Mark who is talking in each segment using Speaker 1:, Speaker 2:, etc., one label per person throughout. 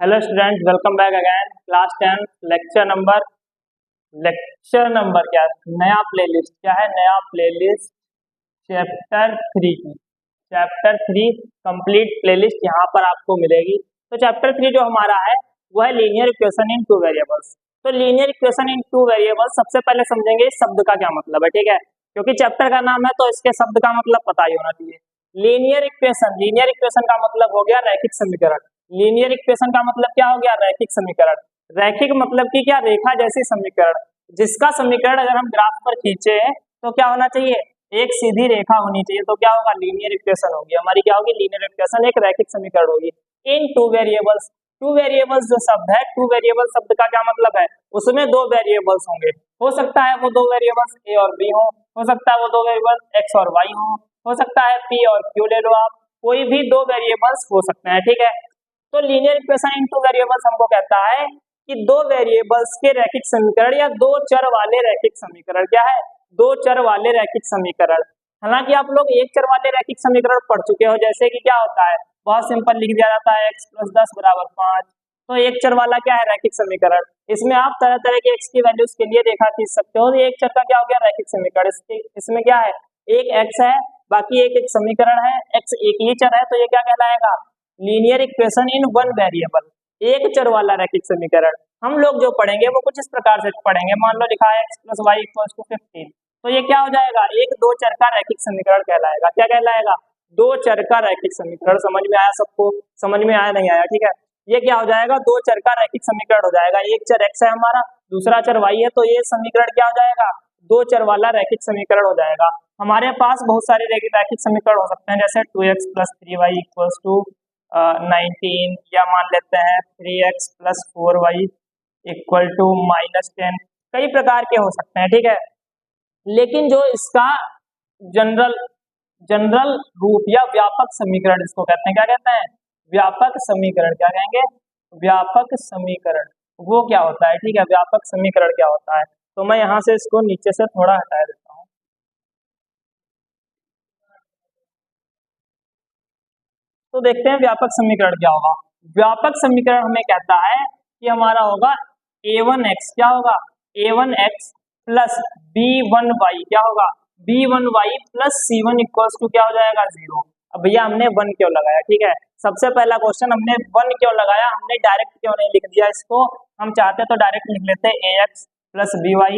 Speaker 1: Hello student, welcome back again. Class 10 lecture number क्या है? नया प्लेलिस्ट क्या है? नया प्लेलिस्ट चैप्टर 3 की चैप्टर 3 कंप्लीट प्लेलिस्ट यहाँ पर आपको मिलेगी। तो चैप्टर 3 जो हमारा है वो है linear equation in two variables. तो linear equation in two variables सबसे पहले समझेंगे इस शब्द का क्या मतलब है, ठीक है? क्योंकि चैप्टर का नाम है तो इसके शब्द का मतलब पता ही होना चाहिए। लीनियर इक्वेशन का मतलब हो गया रैखिक समीकरण। लीनियर इक्वेशन का मतलब क्या हो गया? रैखिक समीकरण। रैखिक मतलब कि क्या? रेखा जैसी समीकरण, जिसका समीकरण अगर हम ग्राफ पर खींचे तो क्या होना चाहिए? एक सीधी रेखा होनी चाहिए। तो क्या होगा? लीनियर इक्वेशन होगी हमारी। क्या होगी? लीनियर इक्वेशन एक रैखिक समीकरण होगी इन टू वेरिएबल्स। टू वेरिएबल्स जो शब्द है, टू वेरिएबल शब्द का क्या मतलब है? उसमें दो वेरिएबल्स होंगे। हो सकता है वो दो वेरिएबल्स ए और बी हो सकता है वो दो वेरिएबल एक्स और वाई हो सकता है पी और क्यू ले लो आप, कोई भी दो वेरिएबल्स हो सकते हैं, ठीक है? तो linear equation in two variables हमको कहता है कि दो वेरिएबल्स के रैखिक समीकरण या दो चर वाले रैखिक समीकरण। क्या है? दो चर वाले रैखिक समीकरण। हालांकि आप लोग एक चर वाले रैखिक समीकरण पढ़ चुके हो, जैसे कि क्या होता है, बहुत सिंपल लिख दिया जाता है x + 10 = 5। तो एक चर वाला क्या है? रैखिक समीकरण। इसमें आप तरह तरह के x की वैल्यूज के लिए रेखा खींच सकते हो। एक चर का क्या हो गया? रैखिक समीकरण। इसमें क्या है? एक x है, बाकी एक एक समीकरण है, x एक ही चर है, तो ये क्या कहलाएगा? Linear equation in one variable, एक चर वाला रैखिक समीकरण। हम लोग जो पढ़ेंगे वो कुछ इस प्रकार से पढ़ेंगे। मान लो लिखा है x + y = 15, तो ये क्या हो जाएगा? एक दो चर का रैखिक समीकरण कहलाएगा। क्या कहलाएगा? दो चर का रैखिक समीकरण। समझ में आया सबको? समझ में आया नहीं आया? ठीक है, ये क्या हो जाएगा? दो चर का रैखिक समीकरण हो जाएगा। एक चर x है हमारा, दूसरा चर y है, तो ये समीकरण क्या हो जाएगा? दो चर वाला रैखिक समीकरण हो जाएगा। हमारे पास बहुत सारे रैखिक समीकरण हो सकते हैं, जैसे 2x + 3y = 19, या मान लेते हैं 3x + 4y = -10। कई प्रकार के हो सकते हैं, ठीक है? लेकिन जो इसका जनरल जनरल रूप या व्यापक समीकरण इसको कहते हैं, क्या कहते हैं? व्यापक समीकरण। क्या कहेंगे? व्यापक समीकरण। वो क्या होता है? ठीक है, व्यापक समीकरण क्या होता है? तो मैं यहाँ से इसको नीचे से थोड़ा हटा देता हूँ। तो देखते हैं व्यापक समीकरण क्या होगा। व्यापक समीकरण हमें कहता है कि हमारा होगा a1x। क्या होगा? a1x + b1y। क्या होगा? b1y + c1 = क्या हो जाएगा? 0। अब भैया हमने 1 क्यों लगाया? ठीक है, सबसे पहला क्वेश्चन, हमने 1 क्यों लगाया? हमने डायरेक्ट क्यों नहीं लिख दिया इसको? हम चाहते तो डायरेक्ट लिख लेते ax + by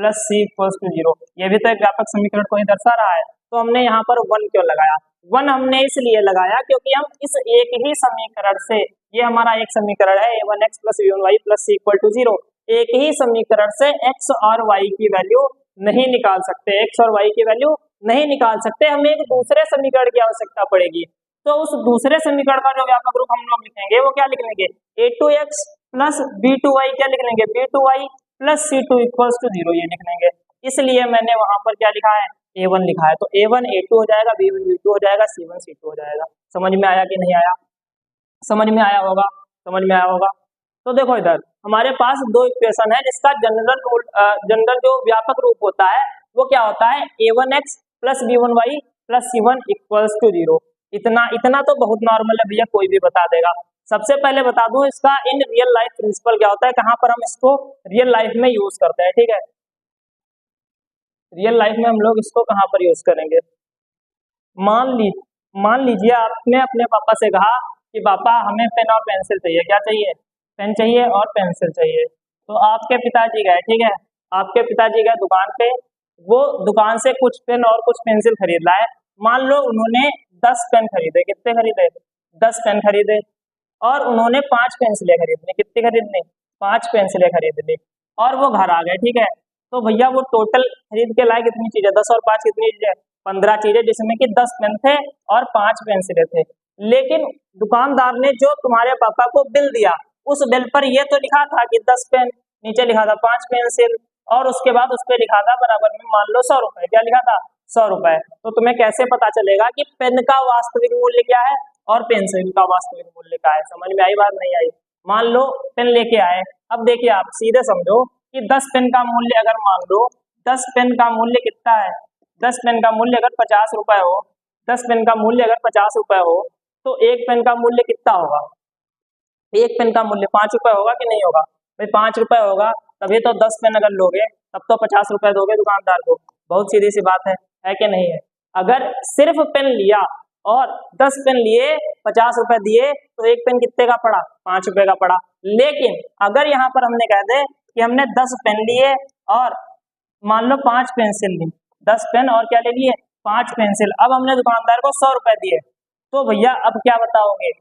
Speaker 1: + c = 0। ये भी तो एक व्यापक समीकरण को ही दर्शा रहा है। तो हमने यहाँ पर 1 क्यों लगाया? 1 हमने इसलिए लगाया क्योंकि हम इस एक ही समीकरण से, ये हमारा एक समीकरण है a1x + b1y + c = 0, एक ही समीकरण से x और y की वैल्यू नहीं निकाल सकते। x और y की वैल्यू नहीं निकाल सकते, हमें एक दूसरे समीकरण की आवश्यकता पड़ेगी। तो उस दूसरे समीकरण का जो व्यापक रूप हम लोग लिखेंगे वो क्या लिख लेंगे? a2x + b2y। क्या लिख लेंगे? b2y + c2 = 0, ये लिख लेंगे। इसलिए मैंने वहां पर क्या लिखा है? a1 लिखा है। तो a1 a2 हो जाएगा, b1 b2 हो जाएगा, c1 c2 हो जाएगा। समझ में आया कि नहीं आया? समझ में आया होगा, समझ में आया होगा। तो देखो इधर हमारे पास दो इक्वेशन है, जिसका जनरल जो व्यापक रूप होता है वो क्या होता है? a1x + b1y + c1 = 0। इतना इतना तो बहुत नॉर्मल है भैया, कोई भी बता देगा। सबसे पहले बता दूं इसका इन रियल लाइफ प्रिंसिपल क्या होता है, कहाँ पर हम इसको रियल लाइफ में यूज करते हैं, ठीक है? रियल लाइफ में हम लोग इसको कहाँ पर यूज करेंगे? मान ली मान लीजिए आपने अपने पापा से कहा कि पापा हमें पेन और पेंसिल चाहिए। क्या चाहिए? पेन चाहिए और पेंसिल चाहिए। तो आपके पिताजी गए, ठीक है, आपके पिताजी गए दुकान पे, वो दुकान से कुछ पेन और कुछ पेंसिल खरीद लाए। मान लो उन्होंने 10 पेन खरीदे। कितने खरीदे? 10 पेन खरीदे। और उन्होंने 5 पेंसिलें खरीद ली। कितनी खरीद ली? 5 पेंसिलें खरीद ली। और वो घर आ गए, ठीक है? तो भैया वो टोटल खरीद के लाए कितनी चीजें? 10 और 5 कितनी चीजें? 15 चीजें, जिसमें कि 10 पेन थे और 5 पेंसिलें थे। लेकिन दुकानदार ने जो तुम्हारे पापा को बिल दिया, उस बिल पर ये तो लिखा था कि 10 पेन, नीचे लिखा था 5 पेंसिल, और उसके बाद उस पर लिखा था बराबर में मान लो 100 रुपए। क्या लिखा था? 100 रुपए। तो तुम्हें कैसे पता चलेगा कि पेन का वास्तविक मूल्य क्या है और पेंसिल का वास्तविक मूल्य क्या है? समझ में आई बात नहीं आई? मान लो पेन लेके आए। अब देखिए आप सीधे समझो कि 10 पेन का मूल्य, अगर मान लो 10 पेन का मूल्य कितना है? 10 पेन का मूल्य अगर 50 रुपए हो, 10 पेन का मूल्य अगर 50 रुपए हो, तो एक पेन का मूल्य कितना होगा? एक पेन का मूल्य 5 रुपए होगा कि नहीं होगा भाई? 5 रुपए होगा, तभी तो 10 पेन अगर लोगे तब तो 50 रुपए दोगे दुकानदार को। बहुत सीधी सी बात है कि नहीं है? अगर सिर्फ पेन लिया और 10 पेन लिए 50 रुपए दिए तो एक पेन कितने का पड़ा? 5 रुपए का पड़ा। लेकिन अगर यहाँ पर हमने कह दे कि हमने 10 पेन लिए और मान लो 5 पेंसिल ली, 10 पेन और क्या ले लिए? 5 पेंसिल। अब हमने दुकानदार को 100 रुपए दिए, तो भैया अब क्या बताओगे?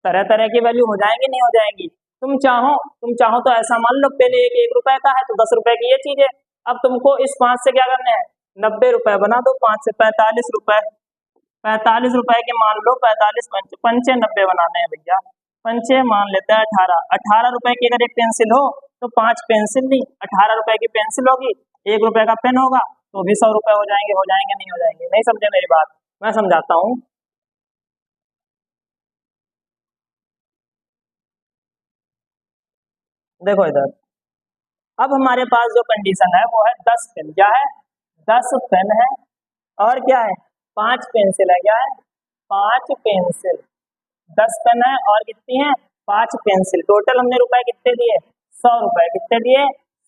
Speaker 1: तरह तरह की वैल्यू हो जाएंगी नहीं हो जाएंगी? तुम चाहो तो ऐसा मान लो पेन एक रुपए का है तो 10 रुपए की ये चीज है। अब तुमको इस 5 से क्या करना है? 90 रुपए बना दो। 5 से 45 रुपए, 45 रुपए के मान लो 45 पंचे 90 बनाने हैं भैया। पंचे मान लेते हैं 18। 18 रुपए की अगर एक पेंसिल हो तो 5 पेंसिल ली, 18 रुपए की पेंसिल होगी, 1 रुपए का पेन होगा तो भी 100 रुपए हो जाएंगे नहीं हो जाएंगे? नहीं समझे मेरी बात? मैं समझाता हूँ। देखो इधर, अब हमारे पास जो कंडीशन है वो है 10 पेन। क्या है? 10 पेन है और क्या है? 5 पेंसिल है। क्या है? 5 पेंसिल। 10 पेन है और कितनी है? 5 पेंसिल। टोटल हमने रुपए कितने दिए? 100 रुपए। कितने दिए?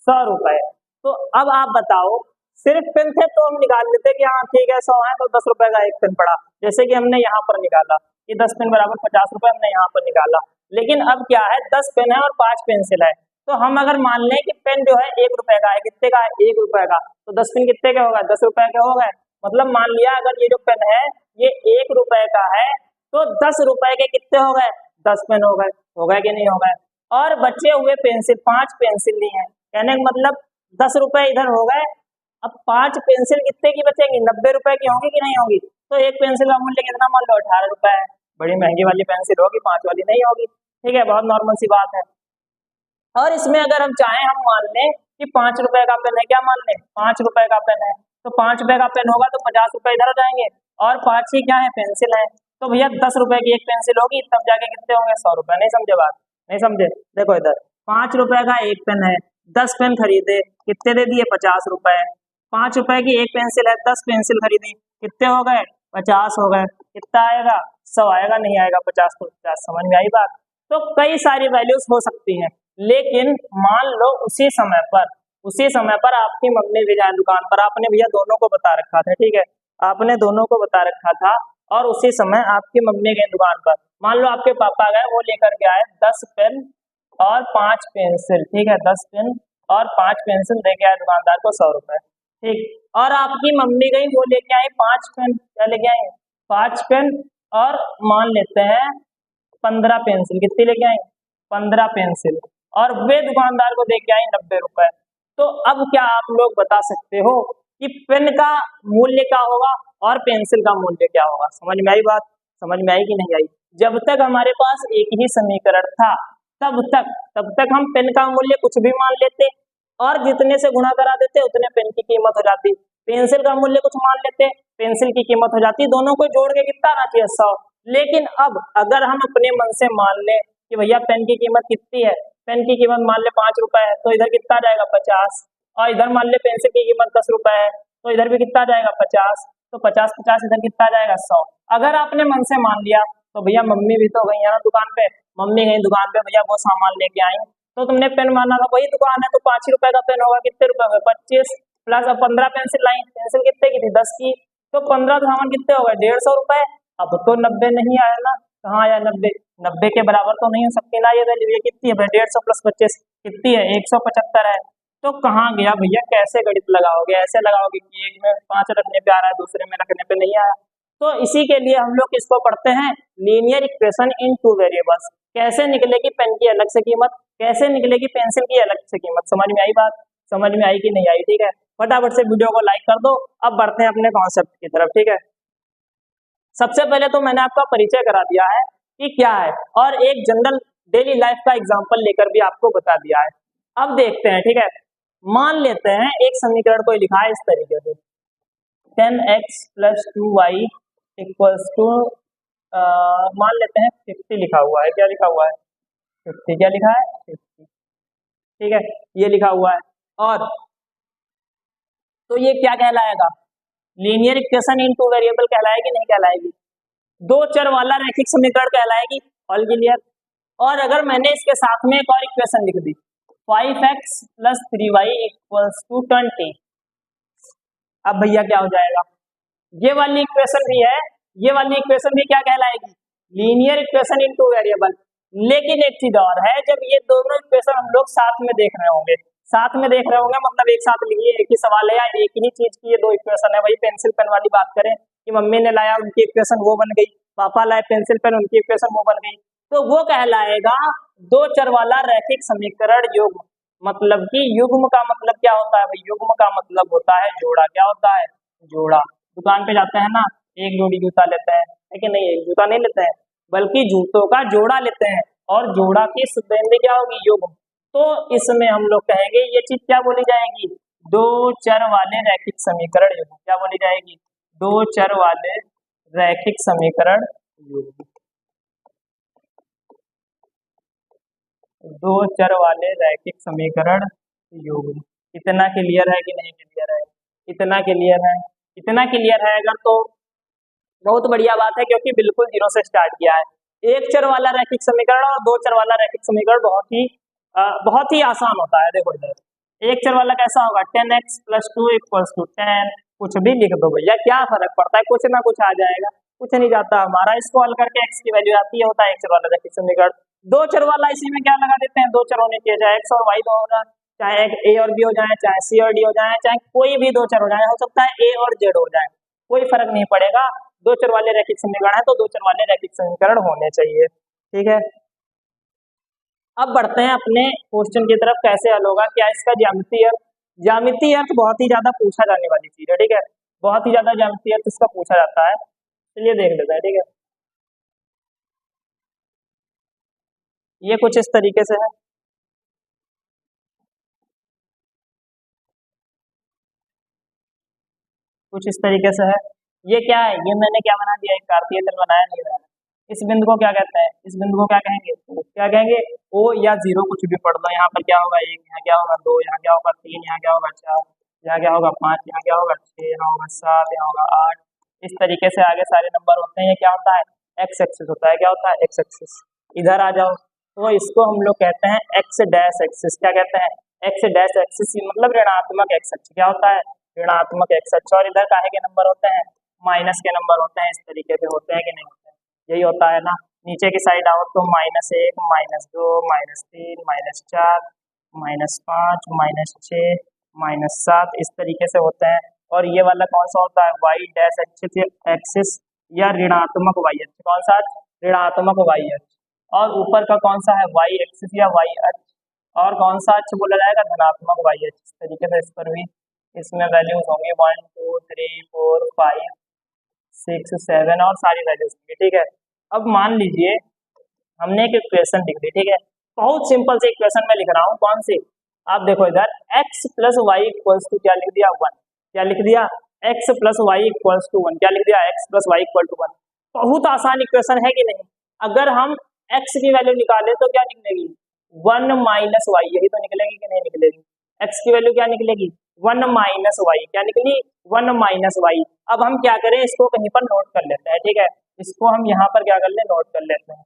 Speaker 1: 100 रुपए। तो अब आप बताओ, सिर्फ पेन थे तो हम निकाल लेते कि हाँ ठीक है 100 है तो 10 रुपए का एक पेन पड़ा, जैसे कि हमने यहाँ पर निकाला कि 10 पेन बराबर 50 रुपए, हमने यहाँ पर निकाला। लेकिन अब क्या है? 10 पेन है और 5 पेंसिल है, तो हम अगर मान लें कि पेन जो है 1 रुपए का है, कितने का है? 1 रुपए का, तो 10 पेन कितने के होगा? 10 रुपए के हो गए। मतलब मान लिया अगर ये जो पेन है ये 1 रुपए का है तो 10 रुपए के कितने हो गए? 10 पेन हो गए। हो गए कि नहीं हो गए? और बचे हुए पेंसिल, 5 पेंसिल ली है, कहने का मतलब 10 रुपए इधर हो गए। अब 5 पेंसिल कितने की बचेंगी? 90 रुपए की होंगी कि नहीं होंगी? तो एक पेंसिल का मूल्य कितना मान लो? 18 रुपए है। बड़ी महंगी वाली पेंसिल होगी, 5 वाली नहीं होगी। ठीक है, बहुत नॉर्मल सी बात है। और इसमें अगर हम चाहें, हम मान लें कि 5 रुपए का पेन है, क्या मान लें? 5 रुपए का पेन है, तो 5 रुपए का पेन होगा तो 50 रुपए इधर हो जाएंगे और 5 ही क्या है? पेंसिल है। तो भैया 10 रुपए की एक पेंसिल होगी तब जाके कितने होंगे? 100 रुपए। नहीं समझे बात? नहीं समझे? देखो इधर, 5 रुपए का एक पेन है, 10 पेन खरीदे, कितने दे दिए? 50 रुपए। 5 रुपए की एक पेंसिल है, 10 पेंसिल खरीदी, कितने हो गए? 50 हो गए। कितना आएगा? 100 आएगा। नहीं आएगा? 50 तो 50। समझ में आई बात? तो कई सारी वैल्यूज हो सकती हैं, लेकिन मान लो उसी समय पर आपकी मम्मी भी जाए दुकान पर, आपने भैया दोनों को बता रखा था, ठीक है, आपने दोनों को बता रखा था और उसी समय आपकी मम्मी गई दुकान पर। मान लो आपके पापा गए, वो लेकर के आए 10 पेन और 5 पेंसिल, ठीक है, 10 पेन और 5 पेंसिल देके आए दुकानदार को 100 रुपए, ठीक। और आपकी मम्मी गई, वो लेके आई 5 पेन, क्या लेके आई? 5 पेन और मान लेते हैं 15 पेंसिल। कितनी लेके आई? 15 पेंसिल। और वे दुकानदार को दे के आई 90 रुपए। तो अब क्या आप लोग बता सकते हो कि पेन का मूल्य क्या होगा और पेंसिल का मूल्य क्या होगा? समझ में आई बात? समझ में आई कि नहीं आई? जब तक हमारे पास एक ही समीकरण था तब तक हम पेन का मूल्य कुछ भी मान लेते और जितने से गुणा करा देते उतने पेन की कीमत हो जाती। पेंसिल का मूल्य कुछ मान लेते, पेंसिल की कीमत हो जाती। दोनों को जोड़ के कितना आना चाहिए? 100। लेकिन अब अगर हम अपने मन से मान लें कि भैया पेन की कीमत कितनी है, पेन की कीमत मान ले 5 रुपए है, तो इधर कितना जाएगा? 50। और इधर मान ले पेंसिल की कीमत 10 रुपए है, तो इधर भी कितना जाएगा? 50। तो 50 इधर कितना जाएगा? 100। अगर आपने मन से मान लिया तो भैया मम्मी भी तो गई है ना दुकान पे, मम्मी गई दुकान पे, भैया वो सामान लेके आई, तो तुमने पेन माना था, वही दुकान है तो 5 रुपए का पेन होगा। कितने रुपए हुए? 25 प्लस 15 पेंसिल लाई, पेंसिल कितने की थी? 10 की, तो 15 सामान कितने हो गए? 150 रुपए। अब तो 90 नहीं आया ना, कहाँ आया 90? 90 के बराबर तो नहीं हो सकती ना ये वैल्यू। ये कितनी है? 150 प्लस 25 कितनी है? 175 है। तो कहाँ गया भैया? कैसे गणित लगाओगे? ऐसे लगाओगे कि एक में 5 रखने पे आ रहा है, दूसरे में रखने पे नहीं आया। तो इसी के लिए हम लोग किसको पढ़ते हैं? Linear equation in two variables. कैसे निकलेगी पेन की अलग से कीमत, कैसे निकलेगी पेंसिल की अलग से कीमत। समझ में आई बात? समझ में आई कि नहीं आई? ठीक है, फटाफट से वीडियो को लाइक कर दो। अब बढ़ते हैं अपने कॉन्सेप्ट की तरफ, ठीक है। सबसे पहले तो मैंने आपका परिचय करा दिया है कि क्या है, और एक जनरल डेली लाइफ का एग्जांपल लेकर भी आपको बता दिया है। अब देखते हैं, ठीक है। मान लेते हैं एक समीकरण को लिखा है इस तरीके से, 10x + 2y = मान लेते हैं 50 लिखा हुआ है। क्या लिखा हुआ है? 50। क्या लिखा है? 50, ठीक है, ये लिखा हुआ है। और तो ये क्या कहलाएगा? Linear equation in two variable कहलाएगी नहीं कहलाएगी? दो चर वाला रैखिक समीकरण कहलाएगी। All clear? और अगर मैंने इसके साथ में एक और इक्वेशन लिख दी 5x + 3y = 20, अब भैया क्या हो जाएगा, ये वाली इक्वेशन भी है, ये वाली इक्वेशन भी क्या कहलाएगी, लीनियर इक्वेशन इनटू वेरिएबल। लेकिन एक चीज और है, जब ये दोनों इक्वेशन हम लोग साथ में देख रहे होंगे, साथ में देख रहे होंगे मतलब एक साथ लिखिए, एक ही सवाल है या एक ही चीज की ये दो इक्वेशन है, वही पेंसिल पेन वाली बात करें कि मम्मी ने लाया उनकी इक्वेशन वो बन गई, पापा लाए पेंसिल पेन उनकी इक्वेशन वो बन गई, तो वो कहलाएगा दो चर वाला रैखिक समीकरण युग्म। मतलब कि युग्म का मतलब क्या होता है भाई, युग्म का मतलब होता है जोड़ा। क्या होता है, जोड़ा। दुकान पे जाते हैं ना, एक जोड़ी जूता लेते हैं, लेकिन नहीं एक जूता नहीं लेते हैं, बल्कि जूतों का जोड़ा लेते हैं, और जोड़ा की शुद्धि क्या होगी, युग्म। तो इसमें हम लोग कहेंगे ये चीज क्या बोली जाएगी, दो चर वाले रैखिक समीकरण युग्म। क्या बोली जाएगी, दो चर वाले रैखिक समीकरण युग्म। दो चर वाले रैखिक समीकरण युग्म। इतना क्लियर है कि नहीं क्लियर है, इतना क्लियर है, इतना क्लियर है अगर तो बहुत बढ़िया बात है, क्योंकि बिल्कुल जीरो से स्टार्ट किया है। एक चर वाला रैखिक समीकरण और दो चर वाला रैखिक समीकरण बहुत ही आसान होता है। देखो इधर एक चर वाला कैसा होगा, 10x + 2 = 10, कुछ भी लिख दो भैया, क्या फर्क पड़ता है, कुछ ना कुछ आ जाएगा, कुछ नहीं जाता हमारा। इसको हल करके x की वैल्यू आती है, होता है एक चर वाला रैखिक समीकरण। दो चर वाला इसी में क्या लगा देते हैं, दो चर होने चाहिए, चाहे x और y दो होना, चाहे a और b हो जाए, चाहे c और d हो जाए, चाहे कोई भी दो चर हो जाए, हो सकता है a और z हो जाए, कोई फर्क नहीं पड़ेगा। दो चर वाले रैखिक समीकरण है तो दो चर वाले रैखिक समीकरण होने चाहिए। ठीक है, अब बढ़ते हैं अपने क्वेश्चन की तरफ, कैसे हल होगा, क्या इसका ज्यामितीय अर्थ बहुत ही ज्यादा पूछा जाने वाली चीज है। ठीक है, बहुत ही ज्यादा ज्यामितीय अर्थ इसका पूछा जाता है, चलिए देख लेते हैं। ठीक है, ये कुछ इस तरीके से है, कुछ इस तरीके से है। ये क्या है, ये मैंने क्या बना दिया, एक कार्तीय तल बनाया नहीं रहा। इस बिंदु को क्या कहते हैं, इस बिंदु को क्या कहेंगे, क्या कहेंगे, ओ या जीरो, कुछ भी पढ़ दो। यहाँ पर क्या होगा, एक, यहाँ क्या होगा, दो, यहाँ क्या होगा, तीन, यहाँ क्या होगा, चार, यहाँ क्या होगा, पाँच, यहाँ क्या होगा, छह, यहाँ होगा सात, यहाँ होगा आठ। इस तरीके से आगे सारे नंबर होते हैं। ये क्या होता है, एक्स एक्सिस होता है। क्या होता है, एक्स एक्सिस। इधर आ जाओ, तो इसको हम लोग कहते हैं एक्स डैश एक्सिस। क्या कहते हैं, एक्स डैश एक्सिस, मतलब ऋणात्मक एक्स अक्ष। क्या होता है, ऋणात्मक एक्स अक्ष। और इधर काहे के नंबर होते हैं, माइनस के नंबर होते हैं। इस तरीके से होते हैं कि नहीं होते हैं, यही होता है ना। नीचे की साइड आओ तो -1, -2, -3, -4, -5, -6, -7, इस तरीके से होते हैं। और ये वाला कौन सा होता है, वाई डैश एक्सिस या ऋणात्मक वाई अक्ष। कौन सा, ऋणात्मक वाई अक्ष। और ऊपर का कौन सा है, वाई एक्सिस या वाई अक्ष। और कौन सा अक्ष बोला जाएगा, धनात्मक वाई अक्ष। इस तरीके से इस पर भी इसमें वैल्यूज होंगी 1 2 3 4 5 6 7 और सारी वैल्यूज होंगी। ठीक है, अब मान लीजिए हमने एक इक्वेशन लिख दी। ठीक है, बहुत सिंपल से इक्वेशन में लिख रहा हूँ, कौन सी, आप देखो इधर x + y = क्या लिख दिया, 1। क्या लिख दिया, x + y = 1। क्या लिख दिया, x + y = 1। बहुत आसान इक्वेशन है कि नहीं। अगर हम x की वैल्यू निकाले तो क्या निकलेगी, 1 - y, यही तो निकलेगी कि नहीं निकलेगी। x की वैल्यू क्या निकलेगी, 1 - y। क्या निकली, 1 - y। अब हम क्या करें, इसको कहीं पर नोट कर लेते हैं। ठीक है, इसको हम यहाँ पर क्या कर ले, नोट कर लेते हैं।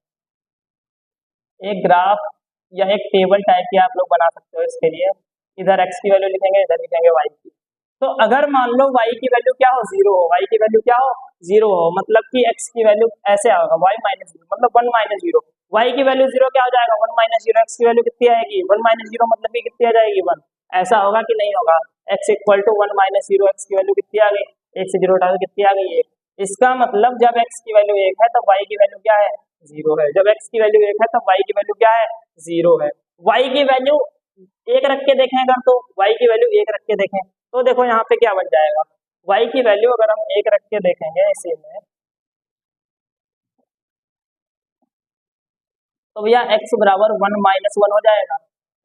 Speaker 1: एक ग्राफ या एक टेबल टाइप की आप लोग बना सकते हो इसके लिए। इधर x की वैल्यू लिखेंगे, इधर लिखेंगे y की। तो अगर मान लो y की वैल्यू क्या हो, 0 हो, y की वैल्यू क्या हो, 0 हो, मतलब कि x की वैल्यू ऐसे आएगा, y - 0, मतलब 1 - 0। y की वैल्यू 0 क्या हो जाएगा, 1 - 0। x की वैल्यू कितनी आएगी, 1 - 0, मतलब कि कितनी आ जाएगी, 1। ऐसा होगा कि नहीं होगा, x = 1 - 0, x की वैल्यू कितनी आ गई, 1 से 0 हटा के कितनी आ गई, 1। इसका मतलब जब x की वैल्यू 1 है तो y की वैल्यू क्या है, 0 है। जब x की वैल्यू 1 है तो y की वैल्यू क्या है, 0 है। y की वैल्यू 1 रख के देखें अगर, तो y की वैल्यू 1 रख के देखें तो देखो यहाँ पे क्या बन जाएगा, y की वैल्यू अगर हम 1 रख के देखेंगे इसी में, तो भैया x बराबर 1 - 1 हो जाएगा।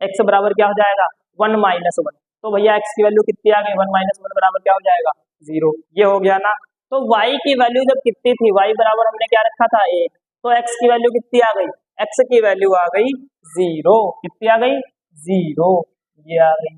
Speaker 1: x बराबर क्या हो जाएगा, 1 - 1। तो भैया x की वैल्यू कितनी आ गई, 1 - 1 बराबर क्या हो जाएगा, 0। ये हो गया ना। तो y की वैल्यू जब कितनी थी, y बराबर हमने क्या रखा था, 1। तो x की वैल्यू कितनी आ गई, x की वैल्यू आ गई 0। कितनी आ गई, 0। ये आ गई।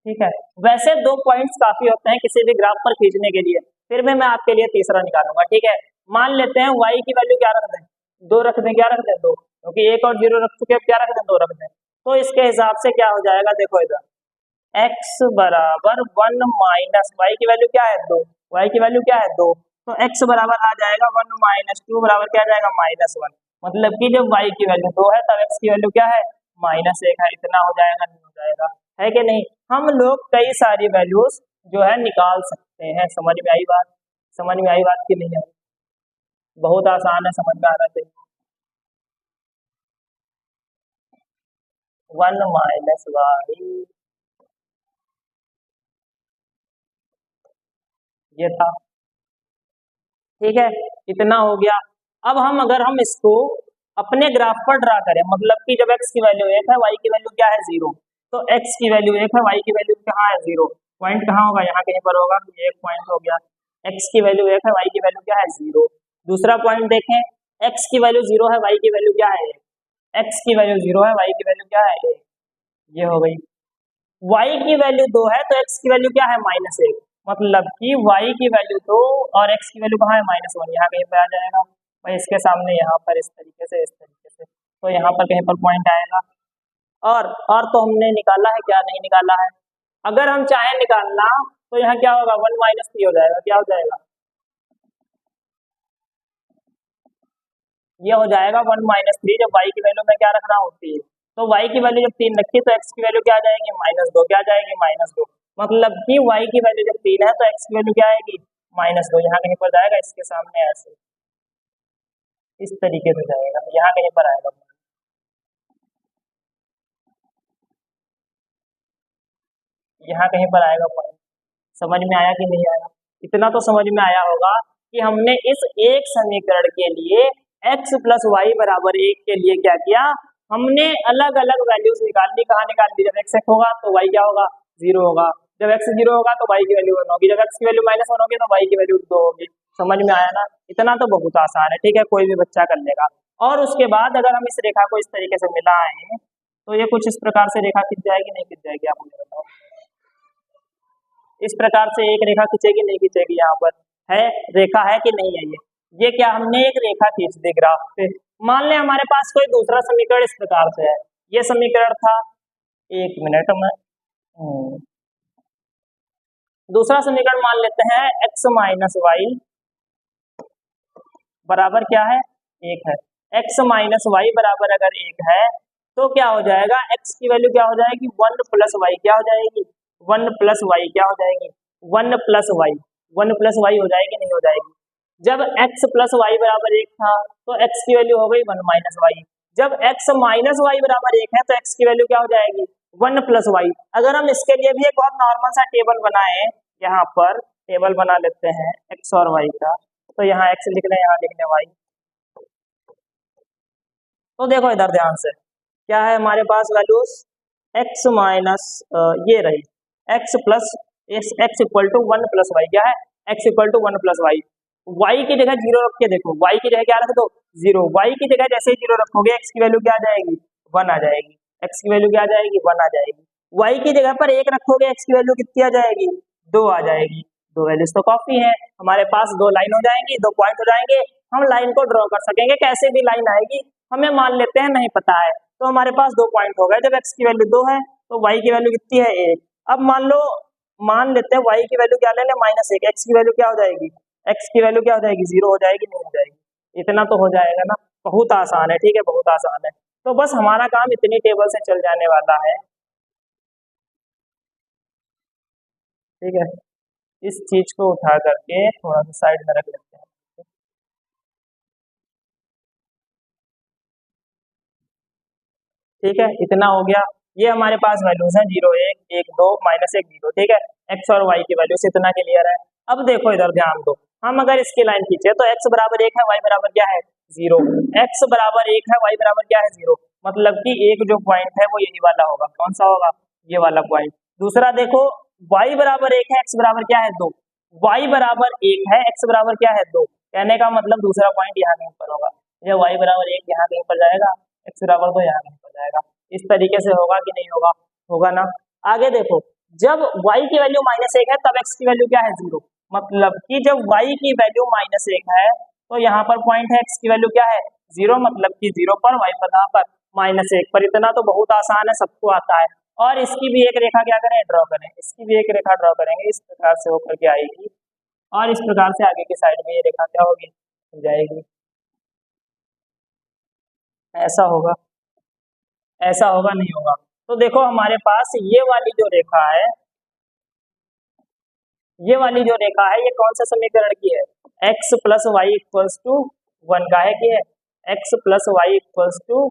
Speaker 1: ठीक है, वैसे 2 पॉइंट्स काफी होते हैं किसी भी ग्राफ पर खींचने के लिए, फिर भी मैं आपके लिए तीसरा निकालूंगा। ठीक है, मान लेते हैं y की वैल्यू क्या रख दें, 2 रख दें। क्या रख दें, 2। क्योंकि एक और जीरो रख चुके, अब क्या रख दें, 2 रख दें। तो इसके हिसाब से क्या हो जाएगा, देखो इधर x बराबर 1 माइनस वाई की वैल्यू क्या है 2, वाई की वैल्यू क्या है 2, तो x बराबर आ जाएगा 1 माइनस 2 बराबर क्या आ जाएगा -1। मतलब कि जब y की वैल्यू 2 है तब x की वैल्यू क्या है -1 है। इतना हो जाएगा, नहीं हो जाएगा, है कि नहीं। हम लोग कई सारी वैल्यूज जो है निकाल सकते हैं। समझ में आई बात, समझ में आई बात कि नहीं आई, बहुत आसान है, समझ में आना चाहिए। 1 माइनस वाई, ये था, ठीक है, इतना हो गया। अब अगर हम इसको अपने ग्राफ पर ड्रा करें, मतलब कि जब x की वैल्यू 1 है, y की वैल्यू क्या है 0, तो x की वैल्यू 1 है, y की वैल्यू कहाँ है 0, पॉइंट कहाँ होगा, यहाँ कहीं पर होगा, ये एक पॉइंट हो गया। x की वैल्यू 1 है, y की वैल्यू क्या है 0। दूसरा पॉइंट देखें, x की वैल्यू 0 है, y की वैल्यू क्या है 1, x की वैल्यू 0 है, y की वैल्यू क्या है 1, ये हो गई। y की वैल्यू 2 है तो x की वैल्यू क्या है -1, मतलब कि y की वैल्यू 2 और x की वैल्यू कहाँ है -1, यहाँ कहीं पर आ जाएगा भाई, इसके सामने यहाँ पर इस तरीके से, इस तरीके से, तो यहाँ पर कहीं पर पॉइंट आएगा। और तो हमने निकाला है, क्या नहीं निकाला है। अगर हम चाहें निकालना तो यहाँ क्या होगा, 1 माइनस 3 हो जाएगा, क्या हो जाएगा, ये हो जाएगा 1 माइनस 3, जब y की वैल्यू मैं क्या रख रहा हूँ 3, तो y की वैल्यू जब 3 रखी तो x की वैल्यू क्या आ जाएगी -2, क्या आ जाएगी -2, मतलब कि y की वैल्यू जब 3 है तो x की वैल्यू क्या आएगी -2, यहाँ कहीं पर जाएगा, इसके सामने ऐसे इस तरीके से जाएगा, यहाँ कहीं पर आएगा, यहाँ कहीं पर आएगा पॉइंट। समझ में आया कि नहीं आया, इतना तो समझ में आया होगा कि हमने इस एक समीकरण के लिए x प्लस वाई बराबर 1 के लिए क्या किया, हमने अलग अलग वैल्यूज निकाल ली। कहाँ निकाल ली, जब x 1 होगा तो y क्या होगा 0 होगा, जब x 0 होगा तो y की वैल्यू 1 होगी, जब x की वैल्यू -1 होगी तो y की वैल्यू 2 होगी। समझ में आया ना, इतना तो बहुत आसान है, ठीक है, कोई भी बच्चा कर लेगा। और उसके बाद अगर हम इस रेखा को इस तरीके से मिलाएं तो ये कुछ इस प्रकार से रेखा खिंच जाएगी, नहीं खिंच जाएगी, आप मुझे बताओ। इस प्रकार से एक रेखा खींचेगी, नहीं खींचेगी, यहाँ पर है रेखा है कि नहीं है, ये क्या हमने एक रेखा खींच दी ग्राफ पे। मान लें हमारे पास कोई दूसरा समीकरण इस प्रकार से है, ये समीकरण था, एक मिनट में दूसरा समीकरण मान लेते हैं, x माइनस वाई बराबर क्या है 1 है। x माइनस वाई बराबर अगर 1 है तो क्या हो जाएगा, x की वैल्यू क्या हो जाएगी 1 प्लस वाई, क्या हो जाएगी 1 प्लस वाई, क्या हो जाएगी 1 प्लस वाई, 1 प्लस वाई हो जाएगी, नहीं हो जाएगी। जब x प्लस वाई बराबर 1 था तो x की वैल्यू हो गई 1 माइनस वाई, जब x माइनस वाई बराबर 1 है तो x की वैल्यू क्या हो जाएगी 1 प्लस वाई। अगर हम इसके लिए भी एक बहुत नॉर्मल सा टेबल बनाए, यहाँ पर टेबल बना लेते हैं x और y का, तो यहाँ x लिख लें, यहाँ लिख लें y। तो देखो इधर ध्यान से, क्या है हमारे पास वैल्यूज, x माइनस ये रही x plus x equal to 1 plus Y, क्या है x equal to 1 plus Y. y की जगह 0 रख के देखो, y की जगह क्या रख दो 0, y की जगह जैसे ही 0 रखोगे x की वैल्यू क्या आ जाएगी 1 आ जाएगी, x की वैल्यू क्या आ जाएगी 1 आ जाएगी। y की जगह पर 1 रखोगे x की वैल्यू कितनी आ जाएगी 2 आ जाएगी। दो वैल्यूज तो काफी है, हमारे पास 2 लाइन हो जाएंगी, 2 पॉइंट हो जाएंगे, हम लाइन को ड्रॉ कर सकेंगे, कैसे भी लाइन आएगी हमें मान लेते हैं नहीं पता है, तो हमारे पास 2 पॉइंट हो गए। जब x की वैल्यू 2 है तो y की वैल्यू कितनी है 1। अब मान लेते हैं y की वैल्यू क्या ले लें -1, x की वैल्यू क्या हो जाएगी, x की वैल्यू क्या हो जाएगी 0 हो जाएगी, नहीं हो जाएगी, इतना तो हो जाएगा ना, बहुत आसान है, ठीक है, बहुत आसान है। तो बस हमारा काम इतनी टेबल से चल जाने वाला है, ठीक है। इस चीज को उठा करके थोड़ा सा साइड में रख लेते हैं, ठीक है, इतना हो गया। ये हमारे पास वैल्यूज हैं 0 1 1 2 -1 0, ठीक है, x और y की वैल्यूज इतना क्लियर है। अब देखो इधर ध्यान दो, हम अगर इसकी लाइन खींचे तो x बराबर 1 है, y बराबर क्या है 0, x बराबर 1 है, y बराबर क्या है 0, मतलब कि एक जो पॉइंट है वो यही वाला होगा, कौन सा होगा ये वाला पॉइंट। दूसरा देखो y बराबर 1 है, x बराबर क्या है 2, y बराबर 1 है, x बराबर क्या है 2, कहने का मतलब दूसरा पॉइंट यहाँ कहीं पर होगा, जब y बराबर 1 यहाँ कहीं पर जाएगा, x बराबर 2 यहाँ कहीं पर जाएगा, इस तरीके से होगा कि नहीं होगा, होगा ना। आगे देखो, जब y की वैल्यू -1 है तब x की वैल्यू क्या है 0, मतलब कि जब y की वैल्यू -1 है तो यहाँ पर पॉइंट है x की वैल्यू क्या है 0 मतलब कि 0 पर, y पर कहाँ पर -1 पर। इतना तो बहुत आसान है, सबको आता है। और इसकी भी एक रेखा क्या करें, ड्रॉ करें। इसकी भी एक रेखा ड्रॉ करेंगे, इस प्रकार से होकर के आएगी और इस प्रकार से आगे की साइड में ये रेखा क्या होगी, जाएगी। ऐसा होगा, ऐसा होगा, नहीं होगा। तो देखो हमारे पास ये वाली जो रेखा है, ये वाली जो रेखा है, ये कौन सा समीकरण की है, x plus Y equals to 1 का है, की है x plus Y equals to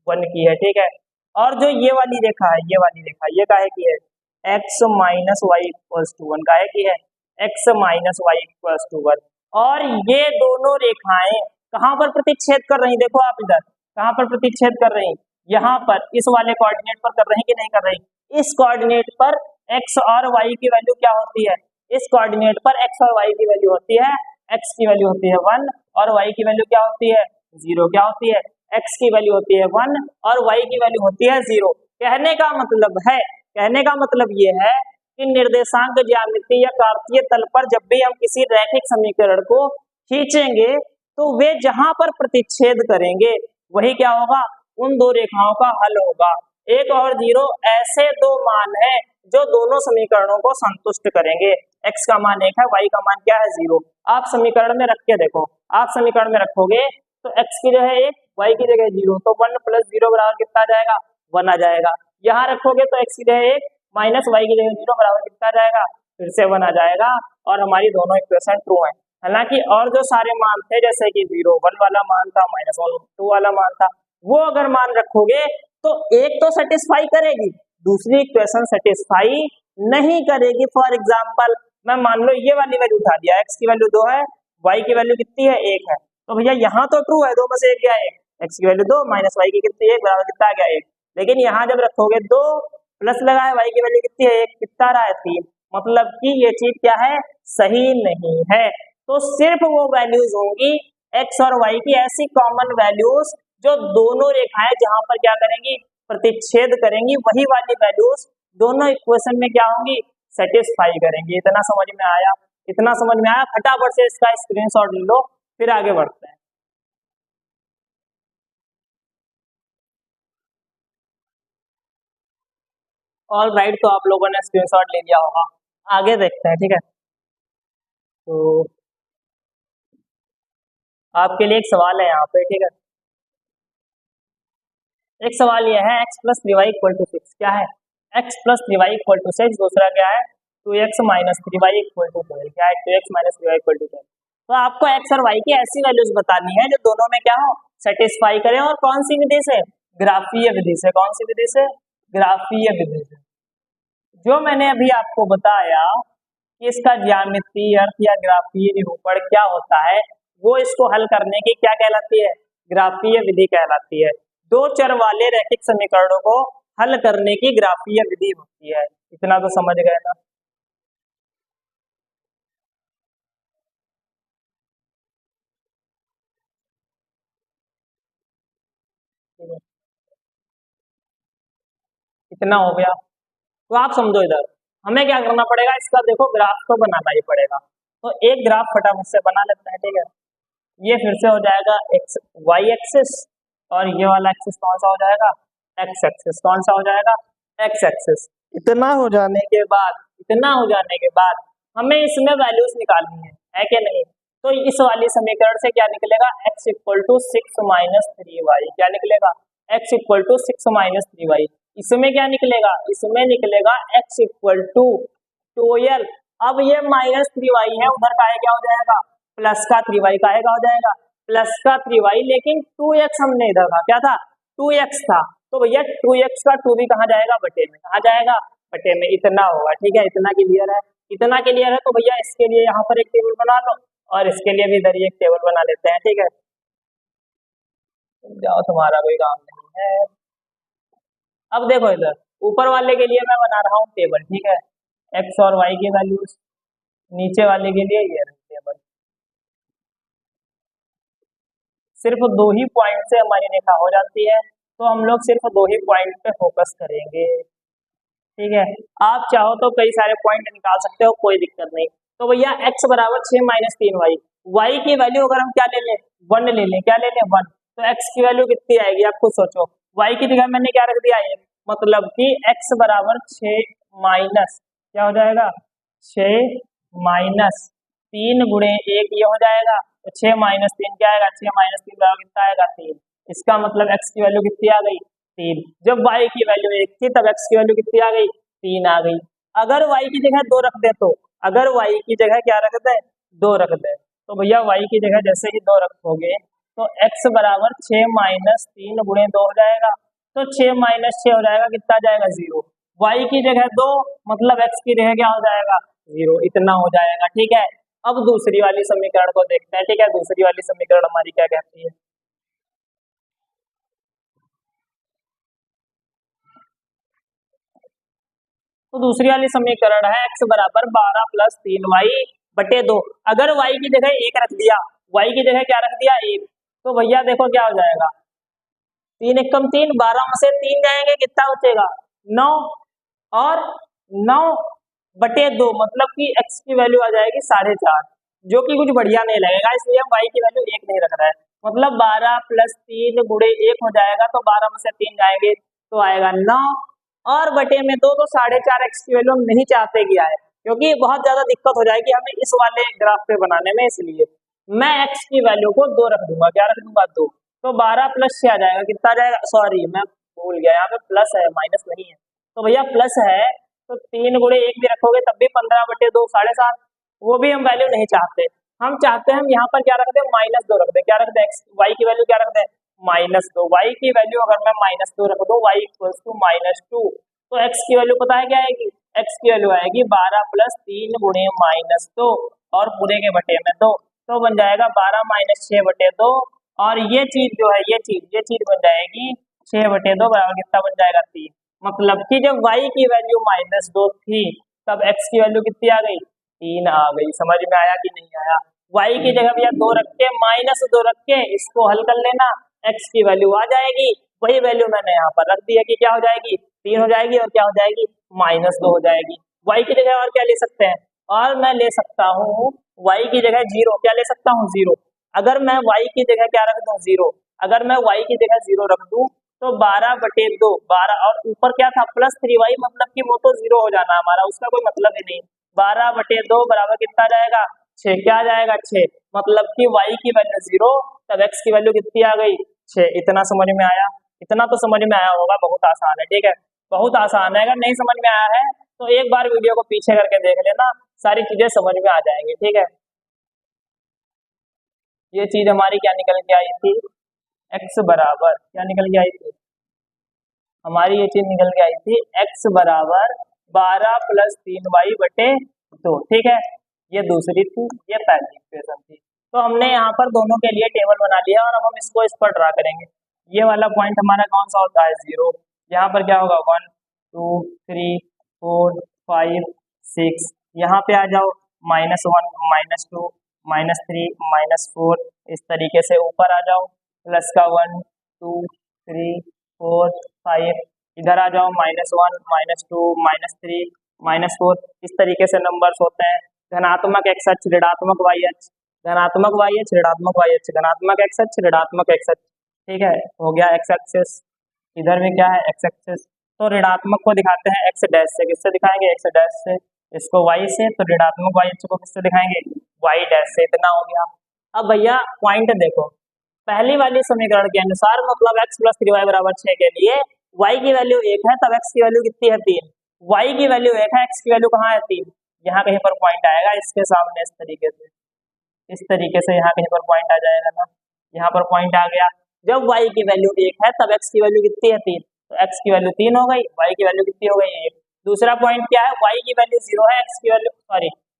Speaker 1: 1 की है, ठीक है। और जो ये वाली रेखा है, ये वाली रेखा ये काहे की है, x minus Y equals to 1 काहे की है, x minus Y equals to 1। और ये दोनों रेखाएं कहाँ पर प्रतिच्छेद कर रही, देखो आप इधर कहाँ पर प्रतिच्छेद कर रही, यहाँ पर इस वाले कोऑर्डिनेट पर कर रही कि नहीं कर रही। इस कोऑर्डिनेट पर x और y की वैल्यू क्या होती है, इस कोऑर्डिनेट पर x और y की वैल्यू होती है, x की वैल्यू होती है 1 और y की वैल्यू क्या होती है 0। क्या होती है, x की वैल्यू होती है 1 और y की वैल्यू होती है 0। कहने का मतलब है, कहने का मतलब ये है कि निर्देशांक ज्यामिति या कार्तीय तल पर जब भी हम किसी रैखिक समीकरण को खींचेंगे तो वे जहां पर प्रतिच्छेद करेंगे वही क्या होगा, उन दो रेखाओं का हल होगा। 1 और 0 ऐसे दो मान हैं जो दोनों समीकरणों को संतुष्ट करेंगे। x का मान 1 है, y का मान क्या है 0। आप समीकरण में रख के देखो, आप समीकरण में रखोगे तो x की जगह 1, y की जगह 0, तो 1 प्लस 0 बराबर कितना आ जाएगा, 1 आ जाएगा। यहाँ रखोगे तो x की जगह 1 माइनस y की जगह 0 बराबर कितना आ जाएगा, फिर से 1 आ जाएगा और हमारी दोनों इक्वेशन ट्रू है। हालांकि और जो सारे मान थे जैसे कि 0, 1 वाला मान था, -1, 2 वाला मान था, वो अगर मान रखोगे तो एक तो सेटिस्फाई करेगी, दूसरी इक्वेशन सेटिस्फाई नहीं करेगी। फॉर एग्जांपल मैं मान लो ये वाली वैल्यू उठा दिया, x की वैल्यू 2 है, y की वैल्यू कितनी है 1 है, तो भैया यहाँ तो ट्रू है, 2 में से 1 गया 1, x की वैल्यू 2 माइनस y की कितनी 1 बराबर कितना आ गया 1। लेकिन यहाँ जब रखोगे 2 प्लस लगा है, y की वैल्यू कितनी है 1, कितना आ रहा है 3, मतलब कि ये चीज क्या है, सही नहीं है। तो सिर्फ वो वैल्यूज होंगी x और y की, ऐसी कॉमन वैल्यूज जो दोनों रेखाएं जहां पर क्या करेंगी, प्रतिच्छेद करेंगी, वही वाली वैल्यूज दोनों इक्वेशन में क्या होंगी, सेटिस्फाई करेंगी। इतना समझ में आया, इतना समझ में आया। फटाफट से इसका स्क्रीनशॉट ले लो, फिर आगे बढ़ते हैं। ऑल राइट, तो आप लोगों ने स्क्रीनशॉट ले लिया होगा, आगे देखते हैं, ठीक है। तो आपके लिए एक सवाल है यहाँ पे, ठीक है। एक सवाल यह है x plus 3y equal to 6, क्या है, x plus 3y equal to 6। दूसरा क्या है 2x minus 3y equal to 12, क्या है 2x minus 3y equal to 12। तो आपको x और y की ऐसी वैल्यूज बतानी है जो दोनों में क्या हो, सेटिस्फाई करें। और कौन सी विधि से, ग्राफीय विधि से। कौन सी विधि से, ग्राफीय विधि से। जो मैंने अभी आपको बताया कि इसका ज्यामितीय अर्थ या ग्राफीय निरूपण क्या होता है, वो इसको हल करने की क्या कहलाती है, ग्राफीय विधि कहलाती है। दो चर वाले रैखिक समीकरणों को हल करने की ग्राफीय विधि होती है। इतना तो समझ गए ना। इतना हो गया, तो आप समझो इधर हमें क्या करना पड़ेगा, इसका देखो ग्राफ तो बनाना ही पड़ेगा। तो एक ग्राफ फटाफट से बना लेते हैं, ठीक है। ये फिर से हो जाएगा एक्स वाई एक्सिस, और ये वाला एक्सिस कौन सा हो जाएगा, एक्स एक्सिस। कौन सा हो जाएगा, एक्स एक्सिस। इतना हो जाने के बाद, इतना हो जाने के बाद हमें इसमें वैल्यूज निकालनी है कि नहीं। तो इस वाली समीकरण से क्या निकलेगा, x equal to 6 minus 3y। क्या निकलेगा, x equal to 6 minus 3y। इसमें क्या निकलेगा, इसमें निकलेगा x इक्वल टू 12। अब ये माइनस 3y है, उधर का है क्या हो जाएगा, प्लस का 3y का है, क्या हो जाएगा, प्लस का 3y। लेकिन 2x हमने इधर था, क्या था 2x था, तो भैया 2x का 2 भी कहाँ जाएगा, बटे में। कहाँ जाएगा, बटे में। इतना होगा, ठीक है। इतना क्लियर है, इतना क्लियर है। तो भैया इसके लिए यहाँ पर एक टेबल बना लो, और इसके लिए भी इधर ही एक टेबल बना लेते हैं, ठीक है। जाओ, तुम्हारा कोई काम नहीं है। अब देखो इधर ऊपर वाले के लिए मैं बना रहा हूँ टेबल, ठीक है, एक्स और वाई की वैल्यूज। नीचे वाले के लिए ये टेबल। सिर्फ 2 ही पॉइंट से हमारी रेखा हो जाती है, तो हम लोग सिर्फ 2 ही पॉइंट पे फोकस करेंगे, ठीक है। आप चाहो तो कई सारे पॉइंट निकाल सकते हो, कोई दिक्कत नहीं। तो भैया x बराबर 6 माइनस 3y, y की वैल्यू अगर हम क्या ले लें, 1 ले लें, क्या ले लें 1, तो x की वैल्यू कितनी आएगी आप खुद सोचो। y की जगह मैंने क्या रख दिया है, मतलब कि x बराबर 6 माइनस क्या हो जाएगा 6 माइनस 3 गुणे 1 ये हो जाएगा। तो 6 माइनस 3 क्या आएगा, 6 माइनस 3 बराबर कितना आएगा 3। इसका मतलब x की वैल्यू कितनी आ गई 3। जब y की वैल्यू 1 थी तब x की वैल्यू कितनी आ गई 3 आ गई। अगर y की जगह 2 रख दे तो, अगर y की जगह क्या रख दे 2 रख दे तो भैया y की जगह जैसे ही 2 रखोगे तो x बराबर 6 माइनस 3 गुणे 2 हो जाएगा। तो 6 माइनस 6 हो जाएगा कितना जाएगा 0। y की जगह 2 मतलब x की जगह क्या हो जाएगा 0, इतना हो जाएगा। ठीक है, अब दूसरी वाली समीकरण को देखते हैं। ठीक है, दूसरी वाली समीकरण हमारी क्या कहती है, तो दूसरी वाली समीकरण है x बराबर 12 प्लस 3y बटे 2। अगर y की जगह 1 रख दिया, y की जगह क्या रख दिया 1, तो भैया देखो क्या हो जाएगा 3 एकम 3, 12 में से 3 जाएंगे कितना बचेगा 9, और 9 बटे 2 मतलब कि x की वैल्यू आ जाएगी 4.5, जो कि कुछ बढ़िया नहीं लगेगा, इसलिए हम y की वैल्यू 1 नहीं रख रहे हैं। मतलब 12 प्लस 3 गुणे 1 हो जाएगा, तो 12 में से 3 जाएंगे तो आएगा 9, और बटे में 2, तो 4.5 x की वैल्यू हम नहीं चाहते कि आए, क्योंकि बहुत ज्यादा दिक्कत हो जाएगी हमें इस वाले ग्राफ पे बनाने में, इसलिए मैं x की वैल्यू को 2 रख दूंगा। क्या रख दूंगा 2, तो 12 प्लस 6 आ जाएगा कितना आ जाएगा, सॉरी मैं भूल गया, यहाँ पे प्लस है माइनस नहीं है, तो भैया प्लस है तो 3 गुणे 1 भी रखोगे तब भी 15 बटे 2 7.5, वो भी हम वैल्यू नहीं चाहते। हम चाहते हैं हम यहाँ पर क्या रख दें -2 रख दें। क्या रख दें, y की वैल्यू क्या रख दें -2। y की वैल्यू अगर मैं -2 रख दूं, y इक्वल्स टू -2, तो x की वैल्यू पता है क्या आएगी, x की वैल्यू आएगी 12 प्लस 3 गुणे -2 और पूरे के बटे में 2, तो बन जाएगा 12 माइनस 6 बटे 2, और ये चीज जो है ये चीज बन जाएगी 6 बटे 2 बराबर कितना बन जाएगा 3। मतलब कि जब y की वैल्यू -2 थी तब x की वैल्यू कितनी आ गई 3 आ गई। समझ में आया कि नहीं आया। y की जगह भैया 2 रख के -2 रख के इसको हल कर लेना, x की वैल्यू आ जाएगी, वही वैल्यू मैंने यहाँ पर रख दी है कि क्या हो जाएगी 3 हो जाएगी, और क्या हो जाएगी -2 हो जाएगी। y की जगह और क्या ले सकते हैं, और मैं ले सकता हूँ y की जगह 0, क्या ले सकता हूँ 0। अगर मैं y की जगह क्या रख दूं 0, अगर मैं y की जगह 0 रख दूं तो 12 बटे 2 12, और ऊपर क्या था प्लस 3y, मतलब कि वो तो 0 हो जाना हमारा, उसका कोई मतलब ही नहीं। 12 बटे 2 बराबर कितना जाएगा 6, क्या आ जाएगा 6, मतलब कि y की वैल्यू 0 तब x की वैल्यू कितनी आ गई 6। इतना समझ में आया, इतना तो समझ में आया होगा, बहुत आसान है। ठीक है, बहुत आसान है, अगर नहीं समझ में आया है तो एक बार वीडियो को पीछे करके देख लेना, सारी चीजें समझ में आ जाएंगी। ठीक है, ये चीज हमारी क्या निकल के आई थी, x बराबर क्या निकल के आई थी हमारी, ये चीज निकल के आई थी x बराबर 12 प्लस 3y बटे 2। ठीक है, ये दूसरी थी, ये पहली इक्वेशन थी। तो हमने यहाँ पर दोनों के लिए टेबल बना लिया, और अब हम इसको इस पर ड्रा करेंगे। ये वाला पॉइंट हमारा कौन सा होता है 0, यहाँ पर क्या होगा 1 2 3 4 5 6, यहाँ पे आ जाओ -1 -2 -3 -4, इस तरीके से ऊपर आ जाओ प्लस का 1 2 3 4 5, इधर आ जाओ -1 -2 -3 -4, इस तरीके से नंबर्स होते हैं। धनात्मक x अक्ष, ऋणात्मक y अक्ष, धनात्मक y अक्ष, ऋणात्मक y अक्ष, धनात्मक x अक्ष, ऋणात्मक x अक्ष। ठीक है, हो गया x एक्सिस, इधर में क्या है x एक्सिस। तो ऋणात्मक को दिखाते हैं x डैश से, किससे दिखाएंगे x डैश से, इसको y से, तो ऋणात्मक y अक्ष को किससे दिखाएंगे y डैश से। इतना हो गया। अब भैया पॉइंट देखो, पहली वाली समीकरण के अनुसार मतलब x प्लस 3y बराबर 6 के लिए y की वैल्यू 1 है तब x की वैल्यू कितनी है 3, y की वैल्यू 1 है, x की वैल्यू कहाँ है 3, यहाँ कहीं पर पॉइंट आएगा इसके सामने, इस तरीके से यहाँ कहीं पर पॉइंट आ जाएगा ना, यहाँ पर पॉइंट आ गया। जब y की वैल्यू 1 है तब x की वैल्यू कितनी है 3, तो x की वैल्यू 3 हो गई, y की वैल्यू कितनी हो गई 1। दूसरा पॉइंट क्या है, y की वैल्यू 0 है, x की वैल्यू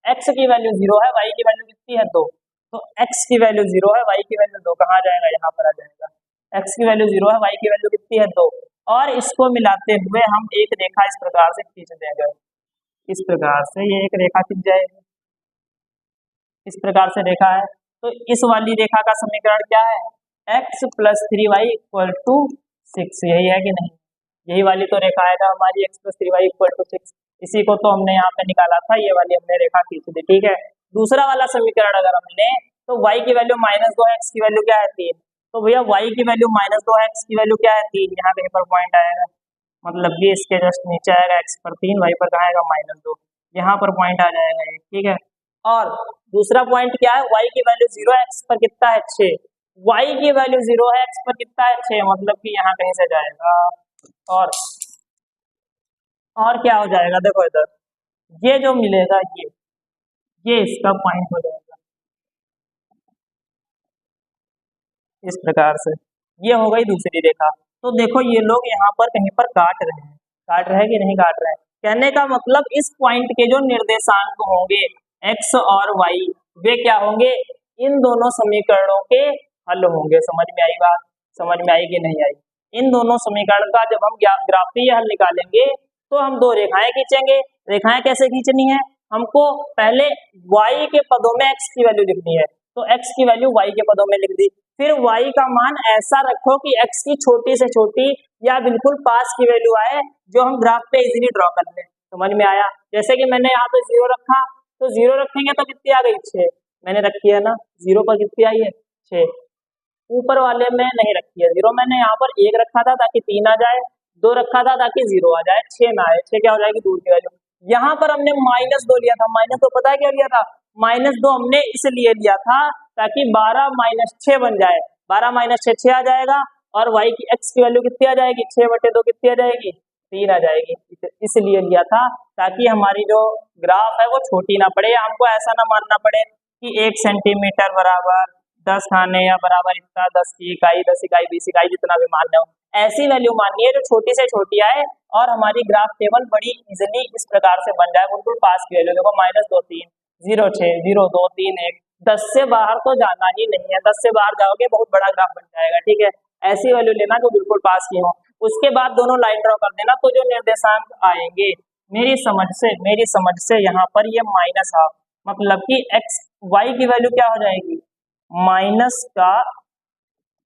Speaker 1: x की वैल्यू 0 है, y की वैल्यू कितनी है 2, तो x की वैल्यू 0 है, y की वैल्यू 2, कहाँ जाएगा यहाँ पर आ जाएगा, x की वैल्यू 0 है, y की वैल्यू कितनी है 2, और इसको मिलाते हुए हम एक रेखा इस प्रकार से खींच देंगे, इस प्रकार से ये एक रेखा खींच जाएगी, इस प्रकार से रेखा है। तो इस वाली रेखा का समीकरण क्या है, x plus 3y equal to 6, यही है कि नहीं, यही वाली तो रेखा आएगा हमारी x plus 3y equal to 6, इसी को तो हमने यहाँ पे निकाला था, ये वाली हमने रेखा खींच दी। ठीक है, दूसरा वाला समीकरण अगर हम लें तो y की वैल्यू -2 है, x की वैल्यू क्या है 3, तो भैया y की वैल्यू -2 है, x की वैल्यू क्या है 3, यहाँ कहीं पर पॉइंट आएगा, मतलब कि इसके जस्ट नीचे आएगा x पर 3, y पर कहाँ आएगा -2, यहाँ पर पॉइंट आ जाएगा ये, ठीक है। और दूसरा पॉइंट क्या है, y की वैल्यू 0 है, x पर कितना है 6, y की वैल्यू 0 है, x पर कितना है 6, मतलब कि यहाँ कहीं से जाएगा। और क्या हो जाएगा, देखो इधर ये जो मिलेगा ये इसका पॉइंट हो जाएगा इस प्रकार से, ये हो गई दूसरी रेखा। तो देखो ये लोग यहाँ पर कहीं पर काट रहे हैं कि नहीं काट रहे हैं, कहने का मतलब इस पॉइंट के जो निर्देशांक होंगे x और y वे क्या होंगे, इन दोनों समीकरणों के हल होंगे। समझ में आई बात, समझ में आई कि नहीं आई। इन दोनों समीकरण का जब हम ग्राफीय हल निकालेंगे तो हम दो रेखाएं खींचेंगे। रेखाएं कैसे खींचनी है, हमको पहले y के पदों में x की वैल्यू लिखनी है, तो x की वैल्यू y के पदों में लिख दी, फिर y का मान ऐसा रखो कि x की छोटी से छोटी या बिल्कुल पास की वैल्यू आए जो हम ग्राफ पे इजीली ड्रॉ कर लें। समझ में आया, जैसे कि मैंने यहाँ पे 0 रखा, तो 0 रखेंगे तो कितनी आ गई 6, मैंने रखी है ना 0 पर कितनी आई है 6, ऊपर वाले में नहीं रखी है 0, मैंने यहाँ पर 1 रखा था ताकि 3 आ जाए, 2 रखा था ताकि 0 आ जाए, 6 ना आए, 6 क्या हो जाएगी दूर की वैल्यू। यहाँ पर हमने -2 लिया था, -2 पता है क्या लिया था, -2 हमने इसलिए लिया था ताकि 12 - 6 बन जाए, 12 - 6 6 आ जाएगा, और y की x की वैल्यू कितनी आ जाएगी 6/2 कितनी आ जाएगी 3 आ जाएगी, इसलिए लिया था ताकि हमारी जो ग्राफ है वो छोटी ना पड़े, या हमको ऐसा ना मानना पड़े कि 1 सेंटीमीटर बराबर 10 खाने या बराबर इतना 10 की इकाई 10 इकाई 20 इकाई जितना भी मानना हो, ऐसी वैल्यू माननी है जो छोटी से छोटी आए और हमारी ग्राफ टेबल बड़ी इजीली इस प्रकार से बन जाए, बिल्कुल पास की वैल्यू। देखो -2 3 0 6 0 2 3 1, 10 से बाहर तो जाना ही नहीं है, 10 से बाहर जाओगे बहुत बड़ा ग्राफ बन जाएगा, ठीक है। ऐसी वैल्यू लेना जो बिल्कुल पास की हो, उसके बाद दोनों लाइन ड्रॉ कर देना, तो जो निर्देशांक आएंगे मेरी समझ से यहाँ पर ये -12, मतलब कि x y की वैल्यू क्या हो जाएगी माइनस का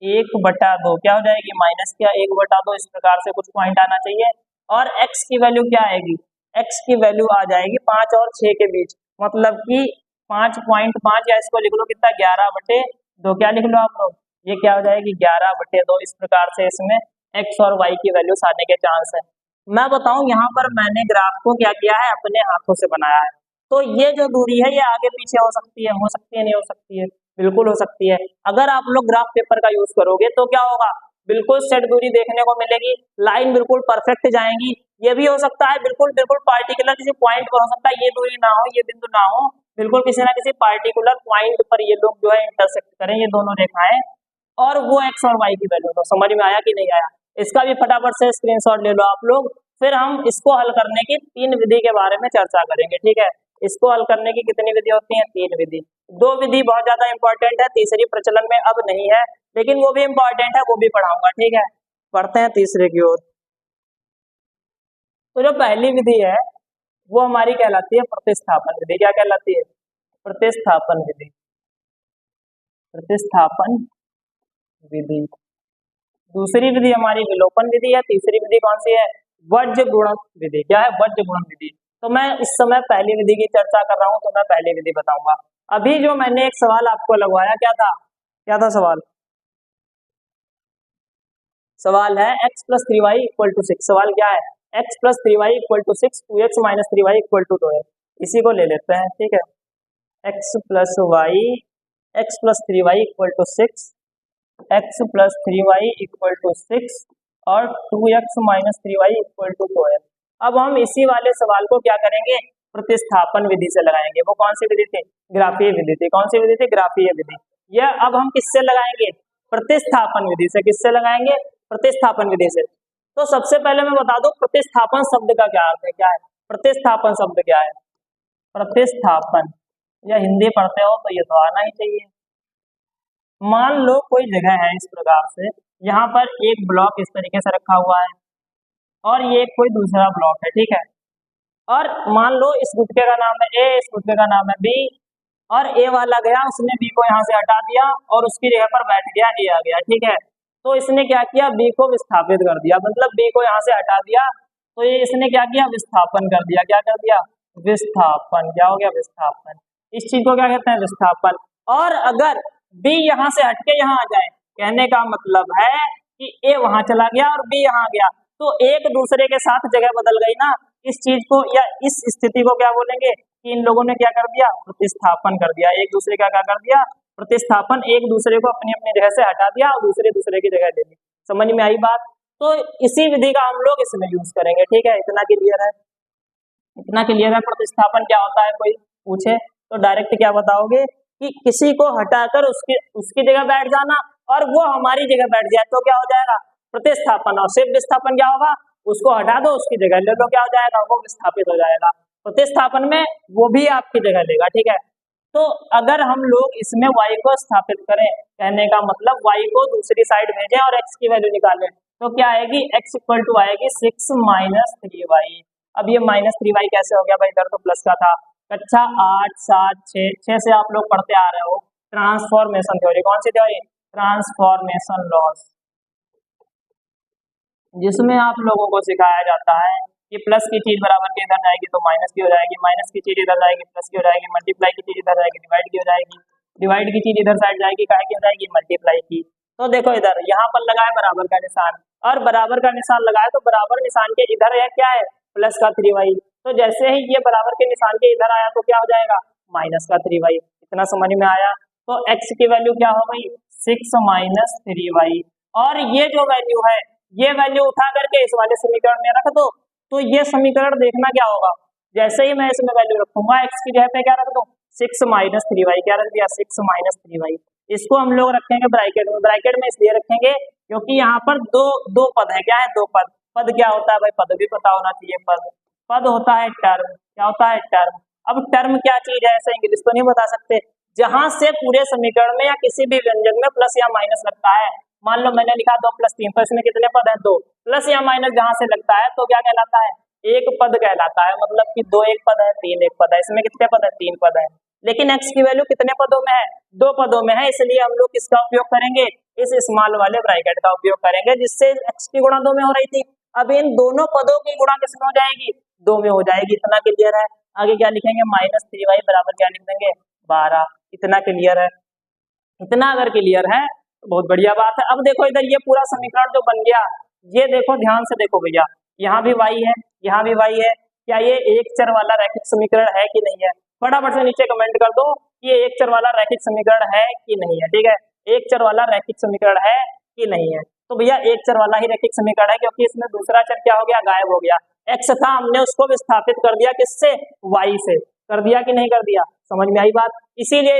Speaker 1: 1/2, क्या हो जाएगी माइनस का 1/2, इस प्रकार से कुछ पॉइंट आना चाहिए। और x की वैल्यू क्या आएगी, x की वैल्यू आ जाएगी 5 और 6 के बीच, मतलब कि 5.5, या इसको लिख लो कितना 11/2, क्या लिख लो आप लोग, ये क्या हो जाएगी 11/2, इस प्रकार से इसमें x और y की वैल्यूज आने के चांस है। मैं बताऊं यहाँ पर मैंने ग्राफ को क्या किया है, अपने हाथों से बनाया है, तो ये जो दूरी है ये आगे पीछे हो सकती है नहीं हो सकती है, बिल्कुल हो सकती है। अगर आप लोग ग्राफ पेपर का यूज करोगे तो क्या होगा, बिल्कुल सेट दूरी देखने को मिलेगी, लाइन बिल्कुल परफेक्ट जाएंगी। ये भी हो सकता है बिल्कुल पार्टिकुलर किसी पॉइंट पर हो सकता है, ये दूरी ना हो, ये बिंदु ना हो, बिल्कुल किसी ना किसी पार्टिकुलर पॉइंट पर ये लोग जो है इंटरसेक्ट करें, ये दोनों रेखाएं, और वो x और y की वैल्यू। तो समझ में आया कि नहीं आया, इसका भी फटाफट से स्क्रीनशॉट ले लो आप लोग, फिर हम इसको हल करने की 3 विधि के बारे में चर्चा करेंगे, ठीक है। इसको हल करने की कितनी विधि होती है, 3 विधि। 2 विधि बहुत ज्यादा इंपॉर्टेंट है, तीसरी प्रचलन में अब नहीं है, लेकिन वो भी इंपॉर्टेंट है, वो भी पढ़ाऊंगा, ठीक है। पढ़ते हैं तीसरे की ओर। तो जो पहली विधि है वो हमारी कहलाती है प्रतिस्थापन विधि। क्या कहलाती है, प्रतिस्थापन विधि, प्रतिस्थापन विधि। दूसरी विधि हमारी विलोपन विधि है, तीसरी विधि कौन सी है, वज्र गुणक विधि। क्या है, वज्र गुणक विधि। तो मैं इस समय पहली विधि की चर्चा कर रहा हूं, तो मैं पहली विधि बताऊंगा। अभी जो मैंने एक सवाल आपको लगवाया, क्या था सवाल, सवाल है x + 3y = 6। सवाल क्या है, x + 3y = 6, 2x - 3y = 2 है। इसी को ले लेते हैं, ठीक है। x + 3y = 6, x + 3y = 6 और 2x - 3y = 2 है। अब हम इसी वाले सवाल को क्या करेंगे, प्रतिस्थापन विधि से लगाएंगे। वो कौन सी विधि थी, ग्राफीय विधि थी। कौन सी विधि थी, ग्राफीय विधि। यह अब हम किससे लगाएंगे, प्रतिस्थापन विधि से। किससे लगाएंगे, प्रतिस्थापन विधि से। तो सबसे पहले मैं बता दूं प्रतिस्थापन शब्द का क्या अर्थ है, क्या है प्रतिस्थापन शब्द, क्या है प्रतिस्थापन, या हिंदी पढ़ते हो तो ये तो आना ही चाहिए। मान लो कोई जगह है इस प्रकार से, यहाँ पर एक ब्लॉक इस तरीके से रखा हुआ है और ये कोई दूसरा ब्लॉक है, ठीक है। और मान लो इस गुटके का नाम है ए, इस गुटके का नाम है बी, और ए वाला गया, उसने बी को यहाँ से हटा दिया और उसकी जगह पर बैठ गया ए आ गया, ठीक है। तो इसने क्या किया, बी को विस्थापित कर दिया, मतलब बी को यहाँ से हटा दिया, तो ये इसने क्या किया, विस्थापन कर दिया। क्या कर दिया, विस्थापन। क्या हो गया, विस्थापन। इस चीज को क्या कहते हैं, विस्थापन। और अगर बी यहाँ से हटके यहाँ आ जाए कहने का मतलब है कि ए वहां चला गया और बी यहाँ गया, तो एक दूसरे के साथ जगह बदल गई ना। इस चीज को या इस स्थिति को क्या बोलेंगे कि इन लोगों ने क्या कर दिया, प्रतिस्थापन कर दिया। एक दूसरे का क्या कर दिया, प्रतिस्थापन, एक दूसरे को अपनी अपनी जगह से हटा दिया और दूसरे की जगह ले ली। समझ में आई बात? तो इसी विधि का हम लोग इसमें यूज करेंगे। ठीक है, इतना क्लियर है? इतना क्लियर है? प्रतिस्थापन क्या होता है कोई पूछे तो डायरेक्ट क्या बताओगे कि किसी को हटाकर उसकी उसकी जगह बैठ जाना और वो हमारी जगह बैठ जाए तो क्या हो जाएगा, प्रतिस्थापन। और सिर्फ विस्थापन क्या होगा, उसको हटा दो उसकी जगह ले लो, क्या हो जाएगा, वो विस्थापित हो जाएगा। प्रतिस्थापन में वो भी आपकी जगह लेगा। ठीक है, तो अगर हम लोग इसमें y को स्थापित करें, कहने का मतलब y को दूसरी साइड भेजें और x की वैल्यू निकालें, तो क्या आएगी, x इक्वल टू आएगी 6 माइनस 3y। अब ये माइनस 3y कैसे हो गया भाई, इधर तो प्लस का था। कक्षा 8, 7, 6 से आप लोग पढ़ते आ रहे हो ट्रांसफॉर्मेशन थ्योरी। कौन सी थ्योरी, ट्रांसफॉर्मेशन लॉस, जिसमें आप लोगों को सिखाया जाता है कि प्लस की चीज बराबर के इधर जाएगी तो माइनस की हो जाएगी, माइनस की चीज इधर जाएगी प्लस की हो जाएगी, मल्टीप्लाई की चीज इधर जाएगी डिवाइड की हो जाएगी, डिवाइड की चीज इधर साइड जाएगी काहे की हो जाएगी, मल्टीप्लाई की। तो देखो इधर यहाँ पर लगाया बराबर का निशान, और बराबर का निशान लगाया तो बराबर निशान के इधर है क्या है, प्लस का 3y। तो जैसे ही ये बराबर के निशान के इधर आया तो क्या हो जाएगा, माइनस का 3y। इतना समझ में आया? तो x की वैल्यू क्या हो गई, 6 माइनस 3y। और ये जो वैल्यू है, ये वैल्यू उठा करके इस वाले समीकरण में रख दो, तो ये समीकरण देखना क्या होगा, जैसे ही मैं इसमें वैल्यू रखूंगा x की जगह पे क्या रख दो, 6 माइनस 3y। क्या रख दिया, 6 माइनस 3y। इसको हम लोग रखेंगे ब्रैकेट में। ब्रैकेट में इसलिए रखेंगे क्योंकि यहाँ पर दो पद है। क्या है, दो पद। पद क्या होता है भाई, पद भी पता होना चाहिए। पद होता है टर्म। क्या होता है, टर्म। अब टर्म क्या चीज है, ऐसे इंग्लिश तो नहीं बता सकते। जहां से पूरे समीकरण में या किसी भी व्यंजक में प्लस या माइनस लगता है, मान लो मैंने लिखा 2 + 3, तो इसमें कितने पद हैं, 2। प्लस या माइनस जहां से लगता है तो क्या कहलाता है, एक पद कहलाता है। मतलब कि 2 एक पद है, 3 एक पद है। इसमें कितने पद है, 3 पद है। लेकिन x की वैल्यू कितने पदों में है, 2 पदों में है। इसलिए हम लोग किसका उपयोग करेंगे, इस स्मॉल वाले ब्रैकेट का उपयोग करेंगे, जिससे x की गुणा 2 में हो रही थी। अब इन दोनों पदों की गुणा किसमें हो जाएगी, 2 में हो जाएगी। इतना क्लियर है? आगे क्या लिखेंगे, माइनस 3y बराबर क्या लिख देंगे, 12। इतना क्लियर है? इतना अगर क्लियर है तो बहुत बढ़िया बात है। अब देखो इधर ये पूरा समीकरण जो बन गया, ये देखो ध्यान से देखो भैया, यहाँ भी y है, यहाँ भी y है। क्या ये एक चर वाला रैखिक समीकरण है कि नहीं है? फटाफट से नीचे कमेंट कर दो कि ये एक चर वाला रैखिक समीकरण है कि नहीं है। ठीक है, एक चर वाला रैखिक समीकरण है कि नहीं है? तो भैया एक चर वाला ही रैखिक समीकरण है, क्योंकि इसमें दूसरा चर क्या हो गया, गायब हो गया। x था, हमने उसको विस्थापित कर दिया किससे, y से। कर दिया कि नहीं कर दिया? समझ में आई बात? इसीलिए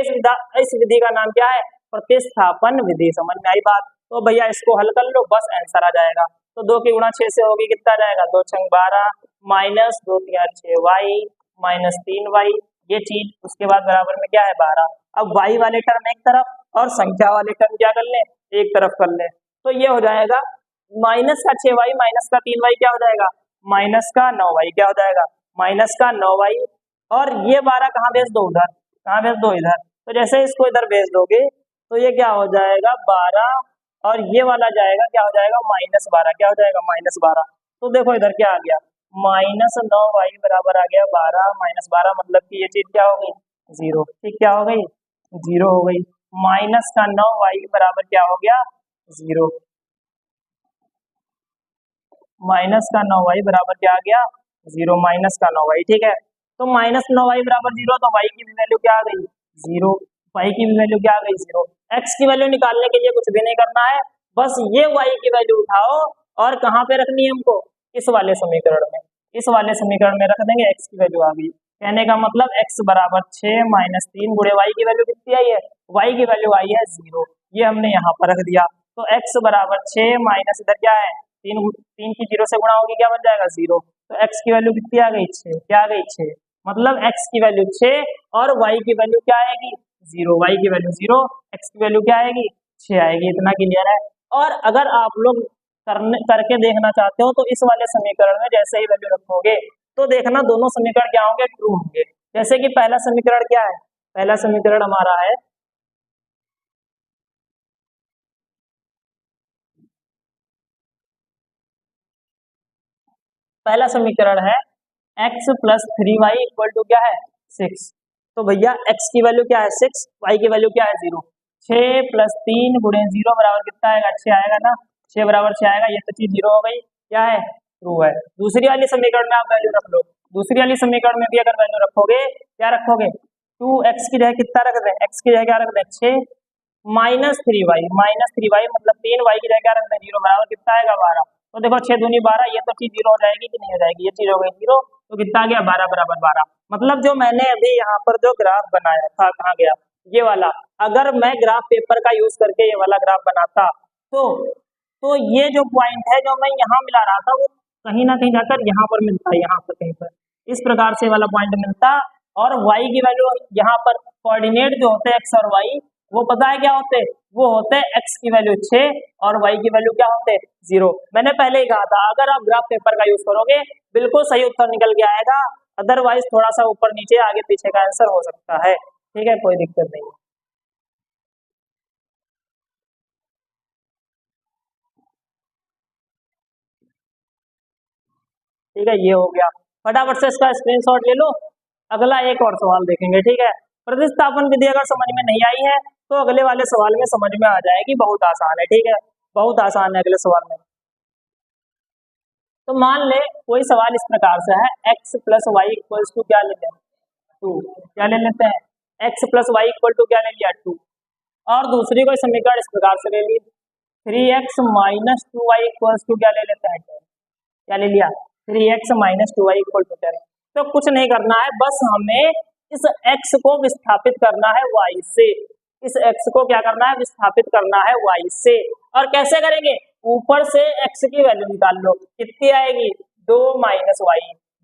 Speaker 1: इस विधि का नाम क्या है, प्रतिस्थापन विधि। समझ में आई बात? तो भैया इसको हल कर लो, बस आंसर आ जाएगा। तो 2 की गुणा 6 से होगी, कितना जाएगा, 2 × 12 माइनस 2 × 3 = 6y माइनस 3y। ये चीज उसके बाद बराबर में क्या है, 12। अब y वाले टर्म एक तरफ और संख्या वाले टर्म क्या कर ले, एक तरफ कर ले। तो ये हो जाएगा माइनस का 6y माइनस का 3y क्या हो जाएगा, माइनस का 9y। क्या हो जाएगा, माइनस का 9y। और ये 12 कहाँ भेज दो, उधर। कहाँ भेज दो, इधर। तो जैसे इसको इधर भेज दोगे तो ये क्या हो जाएगा, 12, और ये वाला जाएगा, क्या हो जाएगा, -12। क्या हो जाएगा, -12। तो देखो इधर क्या आ गया, -9y बराबर आ गया 12 -12, मतलब कि ये चीज क्या हो गई, 0। ठीक, क्या हो गई, 0 हो गई। माइनस का 9y बराबर क्या हो गया, 0। माइनस का 9y बराबर क्या आ गया, 0। माइनस का 9y, ठीक है। तो -9y बराबर 0, तो y की भी वैल्यू क्या आ गई, 0। y की भी वैल्यू क्या आ गई, 0। x की वैल्यू निकालने के लिए कुछ भी नहीं करना है, बस ये y की वैल्यू उठाओ और कहाँ पे रखनी है हमको, इस वाले समीकरण में। इस वाले समीकरण में रख देंगे, x की वैल्यू आ गई। कहने का मतलब x बराबर 6 - 3 गुणे y की वैल्यू कितनी आई है, y की वैल्यू आई है 0। ये हमने यहाँ पर रख दिया। तो x बराबर 6 माइनस इधर क्या है, 3 की 0 से गुणा होगी, क्या बन जाएगा, 0। तो x की वैल्यू कितनी आ गई, 6। क्या आ गई, 6। मतलब x की वैल्यू 6 और y की वैल्यू क्या आएगी, 0। y की वैल्यू 0, x की वैल्यू क्या आएगी, 6 आएगी। इतना क्लियर है? और अगर आप लोग करके देखना चाहते हो तो इस वाले समीकरण में जैसे ही वैल्यू रखोगे तो देखना दोनों समीकरण क्या होंगे, ट्रू होंगे। जैसे कि पहला समीकरण क्या है, पहला समीकरण हमारा है पहला समीकरण है x + 3y = क्या है, 6। तो भैया x की वैल्यू क्या है, 6, y की वैल्यू क्या है, 0। 6 + 3 × 0 बराबर कितना आएगा? 6 आएगा ना, 6 बराबर 6 आएगा। ये तो चीज 0 हो गई, क्या है? ट्रू है। दूसरी वाली समीकरण में आप वैल्यू रख लो। दूसरी वाली समीकरण में भी अगर वैल्यू रखोगे, क्या रखोगे? 2x की जगह कितना रख दें? x की जगह क्या रख दें? 6 -3y मतलब 3y की जगह क्या रख दें? 0 बराबर कितना आएगा? 12। तो देखो 6 दूनी 12, ये तो चीज 0 हो जाएगी कि नहीं हो जाएगी? ये चीज हो गई 0, तो कितना आ गया? 12 बराबर 12। मतलब जो मैंने अभी यहाँ पर जो ग्राफ बनाया था, कहाँ गया? ये वाला। अगर मैं ग्राफ पेपर का यूज करके ये वाला ग्राफ बनाता तो ये जो पॉइंट है जो मैं यहाँ मिला रहा था, वो कहीं ना कहीं जाकर यहाँ पर मिलता है, यहाँ पर कहीं पर इस प्रकार से वाला पॉइंट मिलता। और y की वैल्यू यहाँ पर कोऑर्डिनेट जो होते हैं x और y, वो पता है क्या होते? वो होते हैं x की वैल्यू 6 और y की वैल्यू क्या होते? 0। मैंने पहले ही कहा था, अगर आप ग्राफ पेपर का यूज करोगे बिल्कुल सही उत्तर निकल के आएगा, अदरवाइज थोड़ा सा ऊपर नीचे आगे पीछे का आंसर हो सकता है। ठीक है, कोई दिक्कत नहीं। ठीक है, ये हो गया। फटाफट से इसका स्क्रीनशॉट ले लो। अगला एक और सवाल देखेंगे। ठीक है, प्रतिस्थापन विधि अगर समझ में नहीं आई है तो अगले वाले सवाल में समझ में आ जाएगी, बहुत आसान है। ठीक है, बहुत आसान है अगले सवाल में। तो मान ले कोई सवाल इस प्रकार से है, x + y = क्या लेते हैं? 2। क्या ले लेते हैं? x + y = क्या ले लिया? 2। और दूसरी कोई समीकरण इस प्रकार से ले ली, 3x - 2y = क्या ले लेते हैं? 10। क्या ले लिया? 3x - 2y = 10। तो कुछ नहीं करना है, बस हमें इस x को विस्थापित करना है y से। इस x को क्या करना है? विस्थापित करना है y से। और कैसे करेंगे? ऊपर से x की वैल्यू निकाल लो, कितनी आएगी? 2 - y।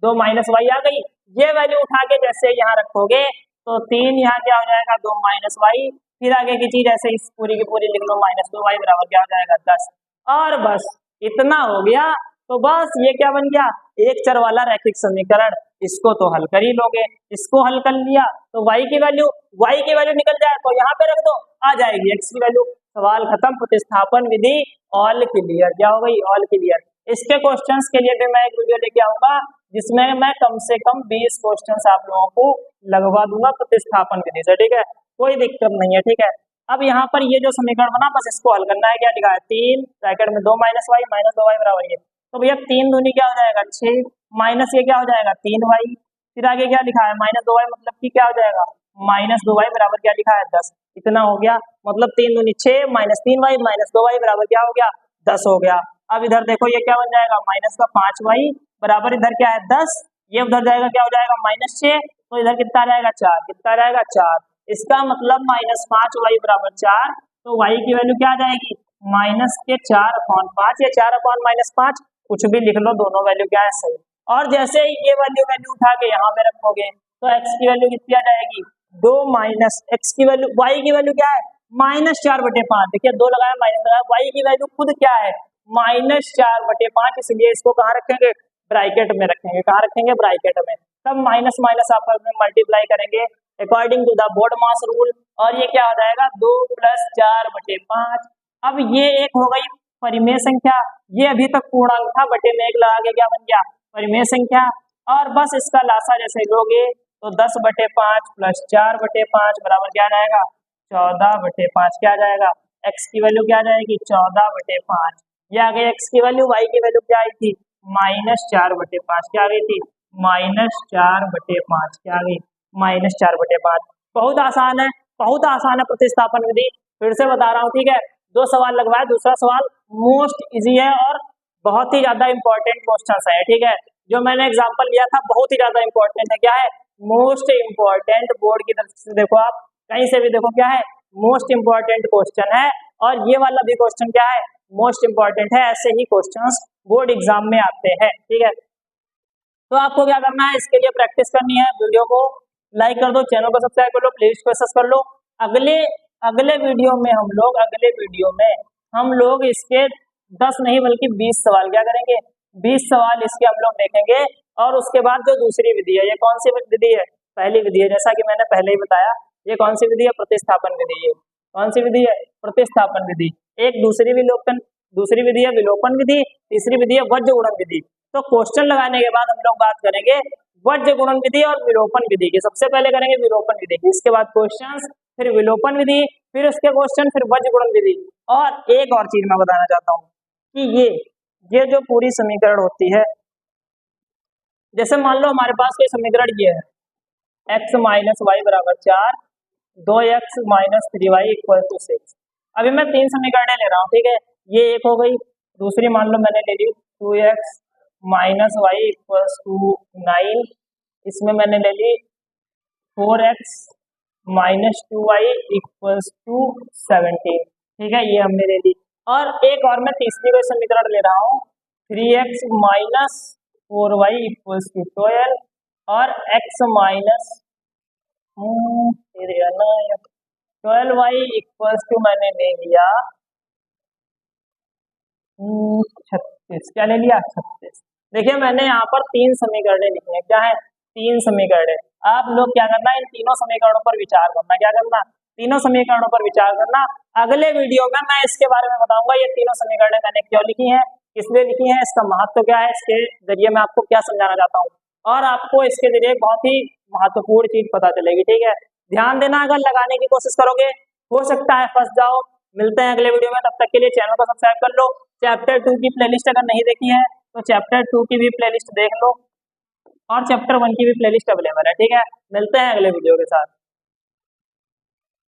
Speaker 1: 2 - y आ गई। ये वैल्यू उठा के जैसे यहाँ रखोगे तो 3 यहाँ क्या हो जाएगा? 2 - y। फिर आगे की चीज ऐसे इस पूरी की पूरी लिख लो, -2y बराबर क्या हो जाएगा? 10। और बस इतना हो गया। तो बस ये क्या बन गया? एक चर वाला रैखिक समीकरण। इसको तो हल कर ही लोगे। इसको हल कर लिया तो y की वैल्यू निकल जाए तो यहाँ पे रख दो, आ जाएगी x की वैल्यू। सवाल खत्म। प्रतिस्थापन विधि ऑल क्लियर। क्या हो गई? All clear. इसके क्वेश्चंस के लिए भी मैं एक वीडियो लेके आऊंगा जिसमें मैं कम से कम 20 क्वेश्चंस आप लोगों को लगवा दूंगा प्रतिस्थापन विधि से। ठीक है, कोई दिक्कत नहीं है। ठीक है, अब यहाँ पर ये जो समीकरण बना, बस इसको हल करना है। क्या लिखा है? 3 ब्रैकेट में 2 - y -2y बराबर ये। तो भैया 3 दूनी क्या हो जाएगा? 6 माइनस ये क्या हो जाएगा? 3y। फिर आगे क्या लिखा है? -2y मतलब कि क्या हो जाएगा? -2y बराबर क्या लिखा है? 10। इतना हो गया। मतलब 3 दूनी 6 -3y -2y बराबर क्या हो गया? 10 हो गया। अब इधर देखो ये क्या बन जाएगा? -5y बराबर इधर क्या है? 10। ये उधर जाएगा, क्या हो जाएगा? -6। तो इधर कितना रहेगा? 4। कितना रहेगा? 4। इसका मतलब -5y बराबर 4। तो y की वैल्यू क्या आ जाएगी? -4/5 या 4/-5, कुछ भी लिख लो, दोनों वैल्यू क्या है? सही। और जैसे ही ये वैल्यू उठा के यहाँ पे रखोगे तो x की वैल्यू कितनी आ जाएगी? 2 - x की वैल्यू, y की वैल्यू क्या है? -4/5। देखिए 2 लगाया, माइनस लगाया, y की वैल्यू खुद क्या है? -4/5। इसलिए इसको कहाँ रखेंगे? ब्रैकेट में रखेंगे। कहाँ रखेंगे? ब्रैकेट में। तब माइनस माइनस आपस में मल्टीप्लाई करेंगे according to the BODMAS rule. और ये क्या हो जाएगा? 2 + 4/5। अब ये एक हो गई परिमेय संख्या। ये अभी तक पूर्णांक था, बटे में 1 लगा के क्या बन गया? परिमेय संख्या। और बस इसका लासा जैसे लोगे तो 10/5 + 4/5 बराबर क्या आ जाएगा? 14/5। क्या आ जाएगा? x की वैल्यू क्या आ जाएगी? 14/5। ये आ गई x की वैल्यू। y की वैल्यू क्या आई थी? -4/5। क्या आ गई थी? -4/5। क्या आ गई? -4/5। बहुत आसान है, बहुत आसान है प्रतिस्थापन विधि। फिर से बता रहा हूँ। ठीक है, 2 सवाल लगवाए, दूसरा सवाल मोस्ट इजी है और बहुत ही ज्यादा इंपॉर्टेंट क्वेश्चन है। ठीक है, जो मैंने एग्जांपल लिया था बहुत ही ज्यादा इंपॉर्टेंट है। क्या है? Most important. बोर्ड की तरफ से देखो, आप कहीं से भी देखो, क्या है? मोस्ट इंपॉर्टेंट क्वेश्चन है। और ये वाला भी क्वेश्चन क्या है? मोस्ट इंपॉर्टेंट है। ऐसे ही क्वेश्चंस बोर्ड एग्जाम में आते हैं। ठीक है, तो आपको क्या करना है? इसके लिए प्रैक्टिस करनी है। वीडियो को लाइक कर दो, चैनल को सब्सक्राइब कर लो, प्लेलिस्ट को एक्सेस कर लो। अगले अगले वीडियो में हम लोग इसके 10 नहीं बल्कि 20 सवाल क्या करेंगे? 20 सवाल इसके हम लोग देखेंगे। और उसके बाद जो दूसरी विधि है, ये कौन सी विधि है? पहली विधि है, जैसा कि मैंने पहले ही बताया। ये कौन सी विधि है? प्रतिस्थापन विधि है। कौन सी विधि है? प्रतिस्थापन विधि। एक दूसरी विधि है विलोपन विधि, तीसरी विधि है वज्र गुणन विधि। तो क्वेश्चन लगाने के बाद हम लोग बात करेंगे वज्र गुणन विधि और विलोपन विधि की। सबसे पहले करेंगे विलोपन विधि की, इसके बाद क्वेश्चंस, फिर विलोपन विधि, फिर उसके क्वेश्चन, फिर वज्र गुणन विधि। और एक और चीज मैं बताना चाहता हूँ कि ये जो पूरी समीकरण होती है, जैसे मान लो हमारे पास कोई समीकरण ये है, x माइनस वाई बराबर 4, 2x minus 3y equal to 6। अभी मैं 3 समीकरणें ले रहा हूँ, ठीक है। ये एक हो गई, दूसरी मान लो मैंने ले ली 2x minus Y equals to 9, इसमें मैंने ले ली 4x minus 2y equals to 17, ठीक है, ये हमने ले ली। और एक और मैं तीसरी कोई समीकरण ले रहा हूँ, 3x minus 4y equals to 12 और x minus 12y equals to मैंने ले लिया 36। क्या ले लिया? 36। देखिए मैंने यहाँ पर 3 समीकरणें लिखी हैं। क्या है? 3 समीकरणें। आप लोग क्या करना, इन तीनों समीकरणों पर विचार करना। क्या करना? तीनों समीकरणों पर विचार करना। अगले वीडियो में मैं इसके बारे में बताऊंगा ये तीनों समीकरणें मैंने क्यों लिखी हैं, किस लिए लिखी हैं, इसका महत्व क्या है, इसके जरिए मैं आपको क्या समझाना चाहता हूँ, और आपको इसके जरिए बहुत ही महत्वपूर्ण चीज पता चलेगी। ठीक है, ध्यान देना, अगर लगाने की कोशिश करोगे हो सकता है फंस जाओ। मिलते हैं अगले वीडियो में, तब तक के लिए चैनल को सब्सक्राइब कर लो। चैप्टर 2 की प्लेलिस्ट अगर नहीं देखी है तो चैप्टर 2 की भी प्लेलिस्ट देख लो, और चैप्टर 1 की भी प्लेलिस्ट अवेलेबल है। ठीक है, मिलते हैं अगले वीडियो के साथ।